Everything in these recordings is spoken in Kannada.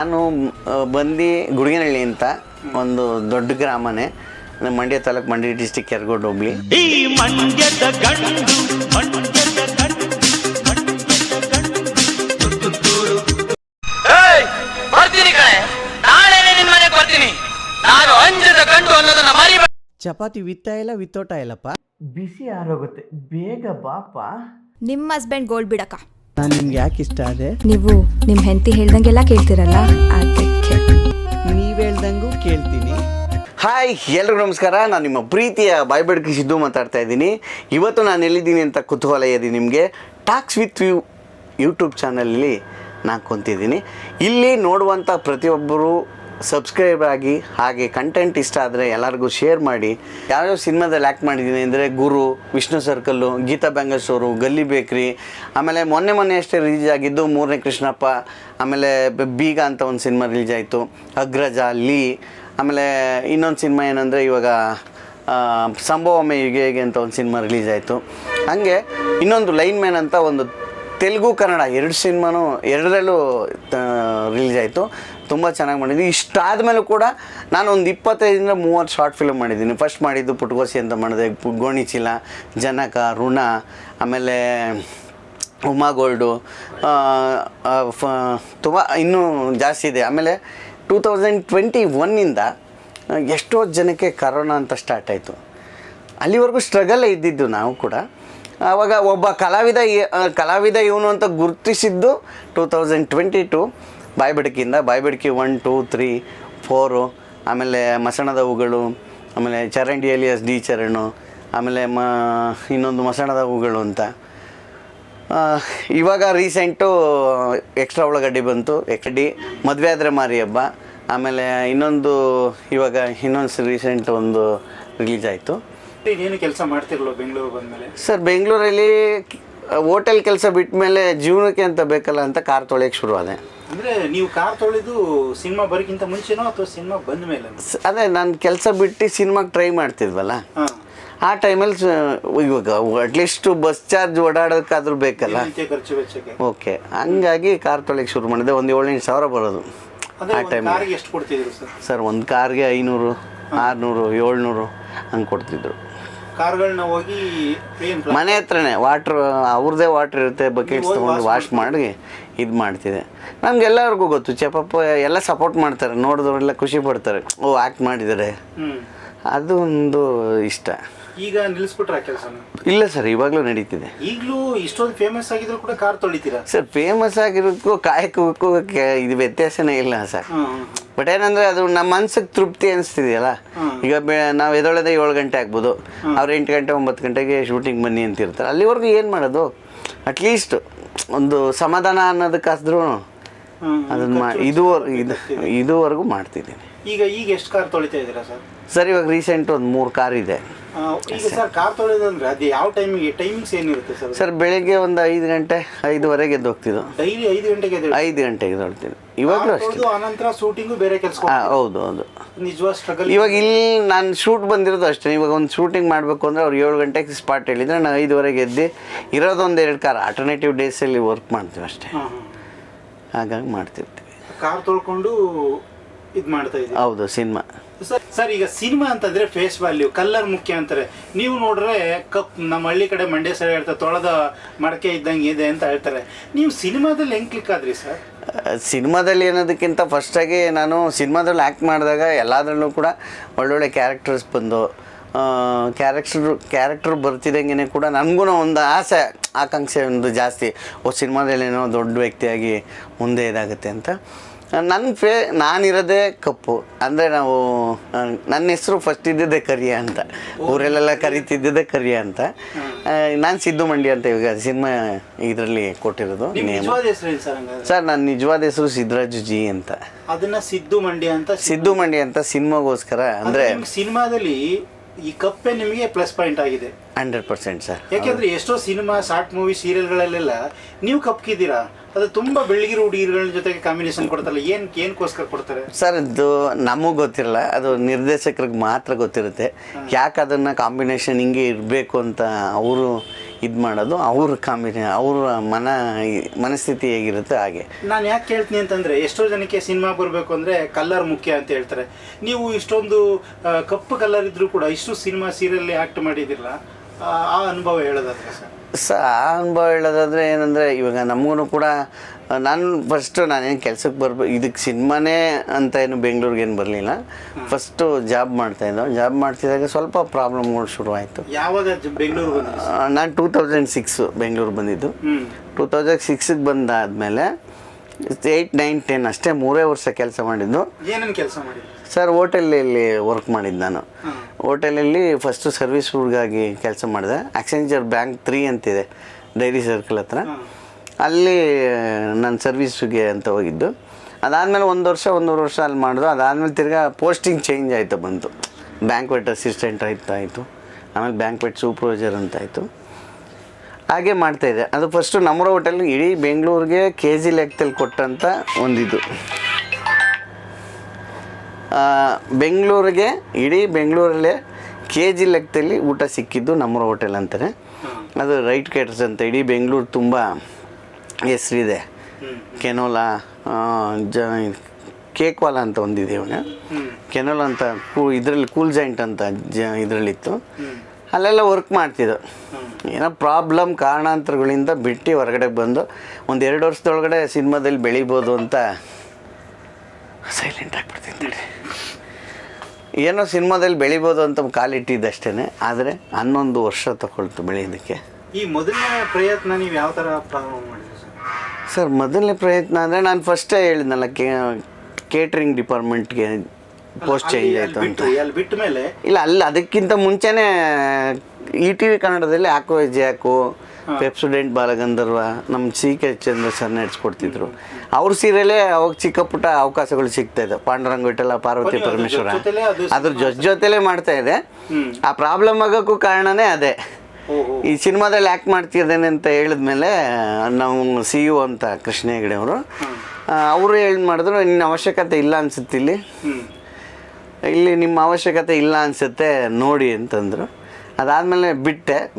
ನಾನು ಬಂದು ಗುಡಿಗನಹಳ್ಳಿ ಅಂತ ಒಂದು ದೊಡ್ಡ ಗ್ರಾಮನೇ, ಮಂಡ್ಯ ತಾಲೂಕು, ಮಂಡ್ಯ ಡಿಸ್ಟಿಕ್, ಕೆರಗೋಡು ಹೋಬಳಿ. ಈ ಮಂಡ್ಯದ ಗಂಡು ಬರ್ತೀನಿ ಕಣೆ, ನಾಳೆ ನಿನ್ನ ಮನೆಗೆ ಬರ್ತೀನಿ. ನಾನು ಅಂಜದ ಗಂಡು ಅನ್ನೋದನ್ನ ಮರಿ. ಚಪಾತಿ ವಿತ್ತ ಇಲ್ಲ ವಿತ್ತೋಟ ಇಲ್ಲಪ್ಪ, ಬಿಸಿ ಆರೋಗುತ್ತೆ, ಬೇಗ ಬಾಪ. ನಿಮ್ಮ ಹಸ್ಬೆಂಡ್ ಗೋಲ್ಡ್ ಬಿಡಕ್ಕ. ನಾನು ನಿಮ್ಗೆ ಯಾಕೆ ಇಷ್ಟ ಅದೇ? ನೀವು ನಿಮ್ಮ ಹೆಂಡತಿ ಹೇಳ್ದಂಗೆಲ್ಲ ಕೇಳ್ತಿರಲ್ಲ, ಅದಕ್ಕೆ. ನೀವು ಹೇಳ್ದಂಗೂ ಕೇಳ್ತೀನಿ. ಹಾಯ್, ಎಲ್ರಿಗೂ ನಮಸ್ಕಾರ. ನಾನು ನಿಮ್ಮ ಪ್ರೀತಿಯ ಬಾಯ್ಬಡ್ಕಿ ಸಿದ್ದು ಮಾತಾಡ್ತಾ ಇದ್ದೀನಿ. ಇವತ್ತು ನಾನು ಎಲ್ಲಿದ್ದೀನಿ ಅಂತ ಕುತೂಹಲ ಇದೆ ನಿಮಗೆ. ಟಾಕ್ಸ್ ವಿತ್ ಯು ಯೂಟ್ಯೂಬ್ ಚಾನಲಲ್ಲಿ ನಾನು ಕುಂತಿದ್ದೀನಿ. ಇಲ್ಲಿ ನೋಡುವಂಥ ಪ್ರತಿಯೊಬ್ಬರು ಸಬ್ಸ್ಕ್ರೈಬ್ ಆಗಿ, ಹಾಗೆ ಕಂಟೆಂಟ್ ಇಷ್ಟ ಆದರೆ ಎಲ್ಲರಿಗೂ ಶೇರ್ ಮಾಡಿ. ಯಾವ್ಯಾವ ಸಿನಿಮಾದಲ್ಲಿ ಆ್ಯಕ್ಟ್ ಮಾಡಿದ್ದೀನಿ ಅಂದರೆ ಗುರು, Vishnu circle, Geetha bangle store, ಗಲ್ಲಿ ಬೇಕ್ರಿ, ಆಮೇಲೆ ಮೊನ್ನೆ ಅಷ್ಟೇ ರಿಲೀಸ್ ಆಗಿದ್ದು ಮೂರನೇ ಕೃಷ್ಣಪ್ಪ, ಆಮೇಲೆ ಬೀಗ ಅಂತ ಒಂದು ಸಿನಿಮಾ ರಿಲೀಸ್ ಆಯಿತು, ಅಗ್ರಜ, ಲೀ, ಆಮೇಲೆ ಇನ್ನೊಂದು ಸಿನಿಮಾ ಏನಂದರೆ ಇವಾಗ ಸಂಭವಮೆ ಯುಗೆ ಅಂತ ಒಂದು ಸಿನಿಮಾ ರಿಲೀಸ್ ಆಯಿತು. ಹಾಗೆ ಇನ್ನೊಂದು ಲೈನ್ ಮ್ಯಾನ್ ಅಂತ ಒಂದು ತೆಲುಗು ಕನ್ನಡ ಎರಡು ಸಿನಿಮಾನು ಎರಡರಲ್ಲೂ ರಿಲೀಸ್ ಆಯಿತು. ತುಂಬ ಚೆನ್ನಾಗಿ ಮಾಡಿದ್ವಿ. ಇಷ್ಟಾದ ಮೇಲೂ ಕೂಡ ನಾನು ಒಂದು 25-30 ಶಾರ್ಟ್ ಫಿಲ್ಮ್ ಮಾಡಿದ್ದೀನಿ. ಫಸ್ಟ್ ಮಾಡಿದ್ದು ಪುಟ್ಗೋಸಿ ಅಂತ ಮಾಡಿದೆ, ಗೋಣಿಚೀಲ, ಜನಕ, ಋಣ, ಆಮೇಲೆ ಉಮಾ ಗೋಲ್ಡು, ತುಂಬ ಇನ್ನೂ ಜಾಸ್ತಿ ಇದೆ. ಆಮೇಲೆ 2021 ಎಷ್ಟೋ ಜನಕ್ಕೆ ಕರೋನಾ ಅಂತ ಸ್ಟಾರ್ಟ್ ಆಯಿತು. ಅಲ್ಲಿವರೆಗೂ ಸ್ಟ್ರಗಲ್ಲೇ ಇದ್ದಿದ್ದು ನಾವು ಕೂಡ. ಆವಾಗ ಒಬ್ಬ ಕಲಾವಿದ ಇವನು ಅಂತ ಗುರುತಿಸಿದ್ದು 2022 ಬಾಯ್ಬಡ್ಕಿಯಿಂದ. ಬಾಯ್ಬಡ್ಕಿ 1, 2, 3, 4, ಆಮೇಲೆ ಮಸಣದ ಹೂಗಳು, ಆಮೇಲೆ ಚರಂಡಿ ಎಲಿಯಸ್ ಡಿ ಚರಣು, ಆಮೇಲೆ ಇನ್ನೊಂದು ಮಸಣದ ಹೂಗಳು ಅಂತ. ಇವಾಗ ರೀಸೆಂಟು ಎಕ್ಸ್ಟ್ರಾ ಉಳ್ಳಾಗಡ್ಡಿ ಬಂತು, ಎಕ್ಸ್ಡಿ ಮದುವೆ ಆದರೆ ಮಾರಿ ಹಬ್ಬ, ಆಮೇಲೆ ಇನ್ನೊಂದು ರೀಸೆಂಟ್ ಒಂದು ರಿಲೀಸ್ ಆಯಿತು. ಏನು ಕೆಲಸ ಮಾಡ್ತಿರಲ್ಲ ಬೆಂಗಳೂರು ಬಂದಮೇಲೆ? ಸರ್, ಬೆಂಗಳೂರಲ್ಲಿ ಹೋಟೆಲ್ ಕೆಲಸ ಬಿಟ್ಟ ಮೇಲೆ ಜೀವನಕ್ಕೆ ಅಂತ ಬೇಕಲ್ಲ ಅಂತ ಕಾರ್ ತೊಳೆಯೋಕ್ಕೆ ಶುರು ಆದೆ. ಅಂದರೆ ನೀವು ಕಾರ್ ತೊಳೆದು ಸಿನಿಮಾ ಬರೋಕ್ಕಿಂತ ಮುಂಚೆನೋ ಅಥವಾ ಸಿನಿಮಾ ಬಂದ ಮೇಲೆ? ಅದೇ ನಾನು ಕೆಲಸ ಬಿಟ್ಟು ಸಿನಿಮಾಗೆ ಟ್ರೈ ಮಾಡ್ತಿದ್ವಲ್ಲ, ಆ ಟೈಮಲ್ಲಿ ಇವಾಗ ಅಟ್ಲೀಸ್ಟ್ ಬಸ್ ಚಾರ್ಜ್ ಓಡಾಡೋಕ್ಕಾದ್ರೂ ಬೇಕಲ್ಲ, ಖರ್ಚು ವೆಚ್ಚಕ್ಕೆ. ಓಕೆ, ಹಂಗಾಗಿ ಕಾರ್ ತೊಳೆಯೋಕ್ಕೆ ಶುರು ಮಾಡಿದೆ. ಒಂದು 7-8 ಸಾವಿರ ಬರೋದು ಆ ಟೈಮಲ್ಲಿ. ಎಷ್ಟು ಕೊಡ್ತಿದ್ರು ಸರ್? ಒಂದು ಕಾರ್ಗೆ 500, 600, 700 ಹಂಗೆ ಕೊಡ್ತಿದ್ರು. ಕಾರ್ಗಳನ್ನ ಹೋಗಿ ಮನೆ ಹತ್ರನೇ ಅವ್ರದ್ದೇ ವಾಟ್ರ್ ಇರುತ್ತೆ, ಬಕೆಟ್ಸ್ ತೊಗೊಂಡು ವಾಶ್ ಮಾಡಿ ಇದು ಮಾಡ್ತಿದ್ದೆ. ನಮ್ಗೆಲ್ಲರಿಗೂ ಗೊತ್ತು, ಚಪಪ್ಪ ಎಲ್ಲ ಸಪೋರ್ಟ್ ಮಾಡ್ತಾರೆ, ನೋಡಿದವರೆಲ್ಲ ಖುಷಿ ಪಡ್ತಾರೆ, ಓ ಆ್ಯಕ್ಟ್ ಮಾಡಿದ್ದಾರೆ, ಅದು ಒಂದು ಇಷ್ಟ. ಈಗ ನಿಲ್ಲಿಸ್ಬಿಟ್ರೆ ಕೆಲಸ? ಇಲ್ಲ ಸರ್, ಇವಾಗಲೂ ನಡೀತಿದೆ. ಈಗಲೂ ಇಷ್ಟೊಂದು ಫೇಮಸ್ ಆಗಿದ್ರು ಕೂಡ ಕಾರ್ ತೊಳಿತೀರಾ? ಸರ್, ಫೇಮಸ್ ಆಗಿರೋದಕ್ಕೂ ಕಾಯಕಕ್ಕೂ ಇದು ವ್ಯತ್ಯಾಸನೇ ಇಲ್ಲ ಸರ್. ಬಟ್ ಏನಂದರೆ ಅದು ನಮ್ಮ ಮನ್ಸಿಗೆ ತೃಪ್ತಿ ಅನಿಸ್ತಿದೆಯಲ್ಲ. ಈಗ ನಾವು ಎದೊಳದೆ 7 ಗಂಟೆ ಆಗ್ಬೋದು, ಅವ್ರು 8 ಗಂಟೆ 9 ಗಂಟೆಗೆ ಶೂಟಿಂಗ್ ಬನ್ನಿ ಅಂತಿರ್ತಾರೆ. ಅಲ್ಲಿವರೆಗೂ ಏನು ಮಾಡೋದು, ಅಟ್ಲೀಸ್ಟ್ ಒಂದು ಸಮಾಧಾನ ಅನ್ನೋದಕ್ಕಾದ್ರೂ ಅದನ್ನು ಇದುವರೆಗೂ ಮಾಡ್ತಿದ್ದೀನಿ. ಈಗ ಎಷ್ಟು ಕಾರ್ ತೊಳಿತಾ ಇದ್ದೀರಾ ಸರ್? ಸರ್, ಇವಾಗ ರೀಸೆಂಟ್ ಒಂದು 3 ಕಾರ್ ಇದೆ. ಈಗ ಸರ್, ಕಾರ್ ತೊಳೆದಂದ್ರೆ ಅದು ಯಾವ ಟೈಮಿಂಗ್ಸ್ ಏನಿರುತ್ತೆ ಸರ್? ಸರ್, ಬೆಳಗ್ಗೆ ಒಂದು 5 ಗಂಟೆ 5:30 ಎದ್ದು ಹೋಗ್ತಿದ್ದು. ಡೈಲಿ 5 ಗಂಟೆಗೆ? 5 ಗಂಟೆಗೆ ಎದ್ದೊಳ್ತೀನಿ. ಇವಾಗಲೂ ಅಷ್ಟೇ. ಆನಂತರ ಶೂಟಿಂಗು ಬೇರೆ ಕೆಲಸ? ಹೌದು. ನಿಜವಾದ ಸ್ಟ್ರಗಲ್. ಇವಾಗ ಇಲ್ಲಿ ನಾನು ಶೂಟ್ ಬಂದಿರೋದು ಅಷ್ಟೇ. ಇವಾಗ ಒಂದು ಶೂಟಿಂಗ್ ಮಾಡಬೇಕು ಅಂದರೆ ಅವ್ರು 7 ಗಂಟೆಗೆ ಸ್ಪಾಟ್ ಹೇಳಿದರೆ ನಾನು 5:30 ಎದ್ದು ಇರೋದೊಂದು 2 ಕಾರ್ ಆಲ್ಟರ್ನೇಟಿವ್ ಡೇಸಲ್ಲಿ ವರ್ಕ್ ಮಾಡ್ತೀವಿ ಅಷ್ಟೇ. ಹಾಗಾಗಿ ಮಾಡ್ತಿರ್ತೀವಿ. ಕಾರ್ ತೊಳ್ಕೊಂಡು ಇದು ಮಾಡ್ತಾ ಇದ್ದೀವಿ. ಹೌದು, ಸಿನಿಮಾ. ಸರ್, ಈಗ ಸಿನಿಮಾ ಅಂತಂದ್ರೆ ಫೇಸ್ ವ್ಯಾಲ್ಯೂ, ಕಲ್ಲರ್ ಮುಖ್ಯ ಅಂತಾರೆ. ನೀವು ನೋಡ್ರೆ ನಮ್ಮ ಹಳ್ಳಿ ಕಡೆ ಮಂಡ್ಯ ಸೈಡ್ ಹೇಳ್ತಾರೆ, ತೊಳೆದ ಮಡಕೆ ಇದ್ದಂಗೆ ಇದೆ ಅಂತ ಹೇಳ್ತಾರೆ. ನೀವು ಸಿನಿಮಾದಲ್ಲಿ ಹೆಂಗೆ ಕ್ಲಿಕ್ ಆದ್ರಿ ಸರ್? ಸಿನಿಮಾದಲ್ಲಿ ಅನ್ನೋದಕ್ಕಿಂತ ಫಸ್ಟಾಗಿ ನಾನು ಸಿನಿಮಾದಲ್ಲಿ ಆ್ಯಕ್ಟ್ ಮಾಡಿದಾಗ ಎಲ್ಲದರಲ್ಲೂ ಕೂಡ ಒಳ್ಳೊಳ್ಳೆ ಕ್ಯಾರೆಕ್ಟರ್ಸ್ ಬಂದು ಕ್ಯಾರೆಕ್ಟರ್ ಬರ್ತಿದ್ದಂಗೆ ಕೂಡ ನನಗೂ ಒಂದು ಆಕಾಂಕ್ಷೆ ಒಂದು ಜಾಸ್ತಿ, ಸಿನಿಮಾದಲ್ಲೇನೋ ದೊಡ್ಡ ವ್ಯಕ್ತಿಯಾಗಿ ಮುಂದೆ ಇದಾಗುತ್ತೆ ಅಂತ. ನಾನಿರೋದೇ ಕಪ್ಪು ಅಂದರೆ ನನ್ನ ಹೆಸರು ಫಸ್ಟ್ ಇದ್ದಿದ್ದೆ ಕರಿಯ ಅಂತ, ಊರಲ್ಲೆಲ್ಲ ಕರಿತಿದ್ದಿದ್ದೆ ಕರಿಯ ಅಂತ. ನಾನು ಸಿದ್ದು ಮಂಡ್ಯ ಅಂತ ಇವಾಗ ಸಿನಿಮಾ ಇದರಲ್ಲಿ ಕೊಟ್ಟಿರೋದು ನೇಮ್. ಸರ್, ನನ್ನ ನಿಜವಾದ ಹೆಸರು ಸಿದ್ದರಾಜು ಜಿ ಅಂತ. ಅದನ್ನ ಸಿದ್ದು ಮಂಡ್ಯ ಅಂತ ಸಿನಿಮಾಗೋಸ್ಕರ ಅಂದರೆ ಸಿನಿಮಾದಲ್ಲಿ ಈ ಕಪ್ಪೆ ನಿಮಗೆ ಪ್ಲಸ್ ಪಾಯಿಂಟ್ ಆಗಿದೆ 100% ಸರ್. ಯಾಕೆಂದ್ರೆ ಎಷ್ಟೋ ಸಿನಿಮಾ, ಶಾರ್ಟ್ ಮೂವಿ, ಸೀರಿಯಲ್ಗಳಲ್ಲೆಲ್ಲ ನೀವು ಕಪ್ಕಿದ್ದೀರಾ, ಅದು ತುಂಬಾ ಬೆಳಗಿರೋ ಹುಡುಗಿರ ಜೊತೆಗೆ ಕಾಂಬಿನೇಷನ್ ಕೊಡ್ತಾರಲ್ಲ, ಏನಕ್ಕೋಸ್ಕರ ಕೊಡ್ತಾರೆ ಸರ್? ಅದು ನಮಗೆ ಗೊತ್ತಿರಲ್ಲ, ಅದು ನಿರ್ದೇಶಕರಿಗೆ ಮಾತ್ರ ಗೊತ್ತಿರುತ್ತೆ. ಯಾಕೆ ಅದನ್ನು ಕಾಂಬಿನೇಷನ್ ಹಿಂಗೆ ಇರಬೇಕು ಅಂತ ಅವರು ಇದು ಮಾಡೋದು. ಅವ್ರ ಅವ್ರ ಮನಸ್ಥಿತಿ ಹೇಗಿರುತ್ತೆ ಹಾಗೆ. ನಾನು ಯಾಕೆ ಕೇಳ್ತೀನಿ ಅಂತಂದರೆ, ಎಷ್ಟೋ ಜನಕ್ಕೆ ಸಿನಿಮಾ ಬರಬೇಕು ಅಂದರೆ ಕಲ್ಲರ್ ಮುಖ್ಯ ಅಂತ ಹೇಳ್ತಾರೆ. ನೀವು ಇಷ್ಟೊಂದು ಕಪ್ಪು ಕಲ್ಲರ್ ಇದ್ದರೂ ಕೂಡ ಇಷ್ಟು ಸಿನಿಮಾ ಸೀರಿಯಲ್ ಆ್ಯಕ್ಟ್ ಮಾಡಿದಿರಲ್ಲ, ಆ ಅನುಭವ ಹೇಳೋದಾದ್ರೆ ಸರ್? ಆ ಅನುಭವ ಹೇಳೋದಾದರೆ ಏನಂದರೆ, ಇವಾಗ ನಮಗೂ ಕೂಡ ನಾನೇನು ಕೆಲ್ಸಕ್ಕೆ ಇದಕ್ಕೆ ಸಿನಿಮಾನೇ ಅಂತ ಏನು ಬೆಂಗಳೂರಿಗೆ ಏನು ಬರಲಿಲ್ಲ. ಫಸ್ಟು ಜಾಬ್ ಮಾಡ್ತಾಯಿದ್ದೋ. ಜಾಬ್ ಮಾಡ್ತಿದ್ದಾಗ ಸ್ವಲ್ಪ ಪ್ರಾಬ್ಲಮ್ಗಳು ಶುರುವಾಯಿತು. ಯಾವಾಗ ಬೆಂಗಳೂರು ಬಂದ? ನಾನು 2006 ಬೆಂಗಳೂರು ಬಂದಿದ್ದು. 2006ಗೆ ಬಂದಾದಮೇಲೆ 8, 9, 10 ಅಷ್ಟೇ 3 ವರ್ಷ ಕೆಲಸ ಮಾಡಿದ್ದು. ಏನೇನು ಕೆಲಸ ಮಾಡಿದ್ದು ಸರ್? ಹೋಟೆಲಲ್ಲಿ ವರ್ಕ್ ಮಾಡಿದ್ದು ನಾನು. ಹೋಟೆಲಲ್ಲಿ ಫಸ್ಟು ಸರ್ವಿಸ್ ಹುಡುಗಾಗಿ ಕೆಲಸ ಮಾಡಿದೆ. ಅಕ್ಸೆಂಚರ್ ಬ್ಯಾಂಕ್ 3 ಅಂತಿದೆ ಡೈರಿ ಸರ್ಕಲ್ ಹತ್ರ. ಅಲ್ಲಿ ನಾನು ಸರ್ವಿಸ್ಗೆ ಅಂತ ಹೋಗಿದ್ದು. ಅದಾದಮೇಲೆ 1 ವರ್ಷ 1.5 ವರ್ಷ ಅಲ್ಲಿ ಮಾಡಿದ್ರು. ಅದಾದಮೇಲೆ ತಿರ್ಗಾ ಪೋಸ್ಟಿಂಗ್ ಚೇಂಜ್ ಆಯಿತು, ಬಂತು. ಬ್ಯಾಂಕ್ವೆಟ್ ಅಸಿಸ್ಟೆಂಟ್ ಆಯಿತು. ಆಮೇಲೆ ಬ್ಯಾಂಕ್ವೆಟ್ ಸೂಪರ್ವೈಸರ್ ಅಂತಾಯಿತು. ಹಾಗೆ ಮಾಡ್ತಾಯಿದ್ದೆ. ಅದು ಫಸ್ಟು ನಮ್ಮರ ಹೋಟೆಲ್ ಇಡೀ ಬೆಂಗಳೂರಿಗೆ KG ಲೆಕ್ಕದಲ್ಲಿ ಕೊಟ್ಟಂಥ ಒಂದಿದು. ಬೆಂಗಳೂರಿಗೆ ಇಡೀ ಬೆಂಗಳೂರಲ್ಲೇ KG ಲೆಕ್ಕದಲ್ಲಿ ಊಟ ಸಿಕ್ಕಿದ್ದು ನಮ್ಮರ ಹೋಟೆಲ್ ಅಂತಾರೆ. ಅದು ರೈಟ್ ಕೇಟರ್ಸ್ ಅಂತ ಇಡೀ ಬೆಂಗಳೂರು ತುಂಬ ಹೆಸರಿದೆ. ಕೆನೋಲಾ, ಕೇಕ್ವಾಲಾ ಅಂತ ಒಂದಿದೆ ಇವಾಗ. ಕೆನೋಲಾ ಅಂತ ಇದರಲ್ಲಿ ಕೂಲ್ ಜಾಯಿಂಟ್ ಅಂತ ಇದರಲ್ಲಿತ್ತು. ಅಲ್ಲೆಲ್ಲ ವರ್ಕ್ ಮಾಡ್ತಿದ್ದು. ಏನೋ ಪ್ರಾಬ್ಲಮ್ ಕಾರಣಾಂತರಗಳಿಂದ ಬಿಟ್ಟು ಹೊರಗಡೆ ಬಂದು 1-2 ವರ್ಷದೊಳಗಡೆ ಸಿನಿಮಾದಲ್ಲಿ ಬೆಳಿಬೋದು ಅಂತ ಸೈಲೆಂಟ್ ಆಗಿಬಿಡ್ತೀನಿ. ಏನೋ ಸಿನಿಮಾದಲ್ಲಿ ಬೆಳಿಬೋದು ಅಂತ ಕಾಲಿಟ್ಟಿದ್ದಷ್ಟೇ. ಆದರೆ 11 ವರ್ಷ ತಗೊಳ್ತು ಬೆಳೆಯೋದಕ್ಕೆ. ಈ ಮೊದಲನೇ ಪ್ರಯತ್ನ ನೀವು ಯಾವ ಥರ ಪ್ರಾರಂಭ ಮಾಡಿದ್ರಿ ಸರ್? ಮೊದಲನೇ ಪ್ರಯತ್ನ ಅಂದರೆ ನಾನು ಫಸ್ಟೇ ಹೇಳಿದ್ನಲ್ಲ, ಕೇಟ್ರಿಂಗ್ ಡಿಪಾರ್ಟ್ಮೆಂಟ್ಗೆ ಪೋಸ್ಟ್ ಚೇಂಜ್ ಆಯಿತು ಅಂತ. ಅಲ್ಲಿ ಬಿಟ್ಟ ಮೇಲೆ ಇಲ್ಲ, ಅದಕ್ಕಿಂತ ಮುಂಚೆನೇ ETV ಕನ್ನಡದಲ್ಲಿ ಆಕೋ ಜಾಕು, ಪೆಪ್ಸುಡೆಂಟ್ ಬಾಲಗಂಧರ್ವ ನಮ್ಮ CK ಚಂದ್ರ ಸರ್ ನಡೆಸ್ಕೊಡ್ತಿದ್ರು. ಅವ್ರ ಸೀರಿಯಲೇ ಅವಾಗ ಚಿಕ್ಕ ಪುಟ್ಟ ಅವಕಾಶಗಳು ಸಿಗ್ತಾಯಿದ್ದೆ. ಪಾಂಡುರಂಗ ವಿಠಲ, ಪಾರ್ವತಿ ಪರಮೇಶ್ವರ ಅದ್ರ ಜೊತೆಲೇ ಮಾಡ್ತಾಯಿದ್ದೆ. ಆ ಪ್ರಾಬ್ಲಮ್ ಆಗೋಕ್ಕೂ ಕಾರಣನೇ ಅದೇ. ಈ ಸಿನಿಮಾದಲ್ಲಿ ಆ್ಯಕ್ಟ್ ಮಾಡ್ತಿದ್ದೇನೆ ಅಂತ ಹೇಳಿದ್ಮೇಲೆ ನಾವು CEO ಅಂತ ಕೃಷ್ಣ ಹೆಗಡೆ ಅವರು ಏನು ಮಾಡಿದ್ರು, ನಿನ್ನ ಅವಶ್ಯಕತೆ ಇಲ್ಲ ಅನಿಸುತ್ತೆ ಇಲ್ಲಿ ನಿಮ್ಮ ಅವಶ್ಯಕತೆ ಇಲ್ಲ ಅನಿಸುತ್ತೆ ನೋಡಿ ಅಂತಂದರು. ಅದಾದಮೇಲೆ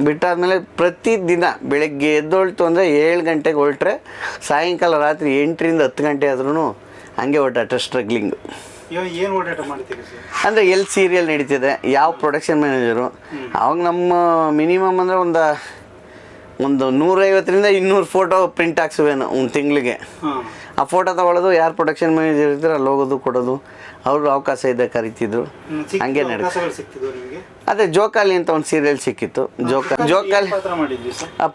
ಬಿಟ್ಟಾದಮೇಲೆ ಪ್ರತಿದಿನ ಬೆಳಗ್ಗೆ ಎದ್ದೊಳ್ತು ಅಂದರೆ 7 ಗಂಟೆಗೆ ಹೊರಟ್ರೆ ಸಾಯಂಕಾಲ ರಾತ್ರಿ 8ರಿಂದ 10 ಗಂಟೆ ಆದ್ರೂ ಹಂಗೆ ಓಡಾಟ, ಸ್ಟ್ರಗ್ಲಿಂಗು. ಏನು ಓಡಾಟ ಮಾಡ್ತೀರಿ ಸರ್? ಅಂದರೆ ಎಲ್ಲಿ ಸೀರಿಯಲ್ ನಡೀತಿದೆ, ಯಾವ ಪ್ರೊಡಕ್ಷನ್ ಮ್ಯಾನೇಜರು. ಅವಾಗ ನಮ್ಮ ಮಿನಿಮಮ್ ಅಂದರೆ ಒಂದು 150ರಿಂದ 200 ಫೋಟೋ ಪ್ರಿಂಟ್ ಹಾಕ್ಸುವೇನು ಒಂದು ತಿಂಗಳಿಗೆ. ಆ ಫೋಟೋ ತಗೊಳ್ಳೋದು, ಯಾರು ಪ್ರೊಡಕ್ಷನ್ ಮ್ಯಾನೇಜರ್ ಇರ್ತಾರೆ ಅಲ್ಲಿ ಹೋಗೋದು, ಕೊಡೋದು. ಅವರು ಅವಕಾಶ ಇದೆ ಕರಿತಿದ್ರು. ಹಂಗೆ ನಡೀತಿತ್ತು. ಅದೇ ಜೋಕಾಲಿ ಅಂತ ಒಂದು ಸೀರಿಯಲ್ ಸಿಕ್ಕಿತ್ತು. ಜೋಕಾಲಿ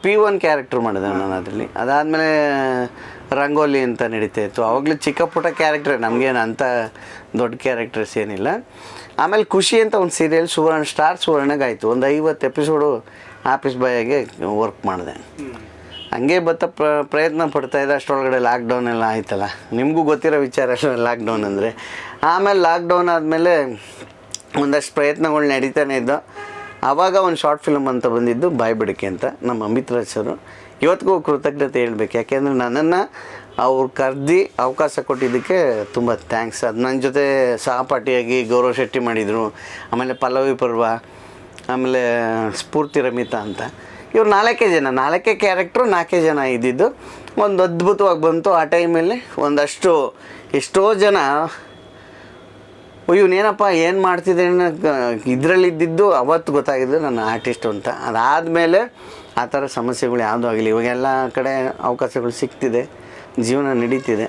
P1 ಕ್ಯಾರೆಕ್ಟರ್ ಮಾಡಿದೆ ನಾನು ಅದರಲ್ಲಿ. ಅದಾದಮೇಲೆ ರಂಗೋಲಿ ಅಂತ ನಡೀತಾ ಇತ್ತು. ಆವಾಗಲೂ ಚಿಕ್ಕ ಪುಟ್ಟ ಕ್ಯಾರೆಕ್ಟ್ರೆ, ನಮಗೇನು ಅಂಥ ದೊಡ್ಡ ಕ್ಯಾರೆಕ್ಟರ್ಸ್ ಏನಿಲ್ಲ. ಆಮೇಲೆ ಖುಷಿ ಅಂತ ಒಂದು ಸೀರಿಯಲ್ ಸುವರ್ಣಗಾಯಿತು. ಒಂದು 50 ಎಪಿಸೋಡು ಆಫೀಸ್ ಬಾಯಾಗೆ ವರ್ಕ್ ಮಾಡಿದೆ. ಹಂಗೆ ಪ್ರಯತ್ನ ಪಡ್ತಾಯಿದ್ದೆ. ಅಷ್ಟರೊಳಗಡೆ ಲಾಕ್ಡೌನ್ ಎಲ್ಲ ಆಯ್ತಲ್ಲ, ನಿಮಗೂ ಗೊತ್ತಿರೋ ವಿಚಾರ ಲಾಕ್ಡೌನ್ ಅಂದರೆ. ಆಮೇಲೆ ಲಾಕ್ಡೌನ್ ಆದಮೇಲೆ ಒಂದಷ್ಟು ಪ್ರಯತ್ನಗಳು ನಡೀತಾನೆ ಇದ್ದೋ. ಆವಾಗ ಒಂದು ಶಾರ್ಟ್ ಫಿಲ್ಮ್ ಅಂತ ಬಂದಿದ್ದು ಬಾಯ್ಬಿಡಿಕೆ ಅಂತ, ನಮ್ಮ ಅಮಿತ್ ರಾಜ್ ಸರು. ಇವತ್ತಿಗೂ ಕೃತಜ್ಞತೆ ಹೇಳ್ಬೇಕು. ಯಾಕೆಂದರೆ ನನ್ನನ್ನು ಅವ್ರು ಕರೆದು ಅವಕಾಶ ಕೊಟ್ಟಿದ್ದಕ್ಕೆ ತುಂಬ ಥ್ಯಾಂಕ್ಸ್. ಅದು ನನ್ನ ಜೊತೆ ಸಹಪಾಠಿಯಾಗಿ ಗೌರವ್ ಶೆಟ್ಟಿ ಮಾಡಿದರು. ಆಮೇಲೆ ಪಲ್ಲವಿ ಪರ್ವ, ಆಮೇಲೆ ಸ್ಫೂರ್ತಿ ರಮಿತಾ ಅಂತ. ಇವ್ರು 4 ಜನ, 4 ಕ್ಯಾರೆಕ್ಟ್ರು 4 ಜನ ಇದ್ದಿದ್ದು. ಒಂದು ಅದ್ಭುತವಾಗಿ ಬಂತು. ಆ ಟೈಮಲ್ಲಿ ಎಷ್ಟೋ ಜನ ಇವನೇನಪ್ಪ ಏನು ಮಾಡ್ತಿದ್ದೆ ಇದರಲ್ಲಿದ್ದಿದ್ದು ಅವತ್ತು ಗೊತ್ತಾಗಿದ್ದು ನನ್ನ ಆರ್ಟಿಸ್ಟು ಅಂತ. ಅದಾದಮೇಲೆ ಆ ಥರ ಸಮಸ್ಯೆಗಳು ಯಾವುದೂ ಆಗಲಿ. ಇವಾಗೆಲ್ಲ ಕಡೆ ಅವಕಾಶಗಳು ಸಿಗ್ತಿದೆ, ಜೀವನ ನಡೀತಿದೆ.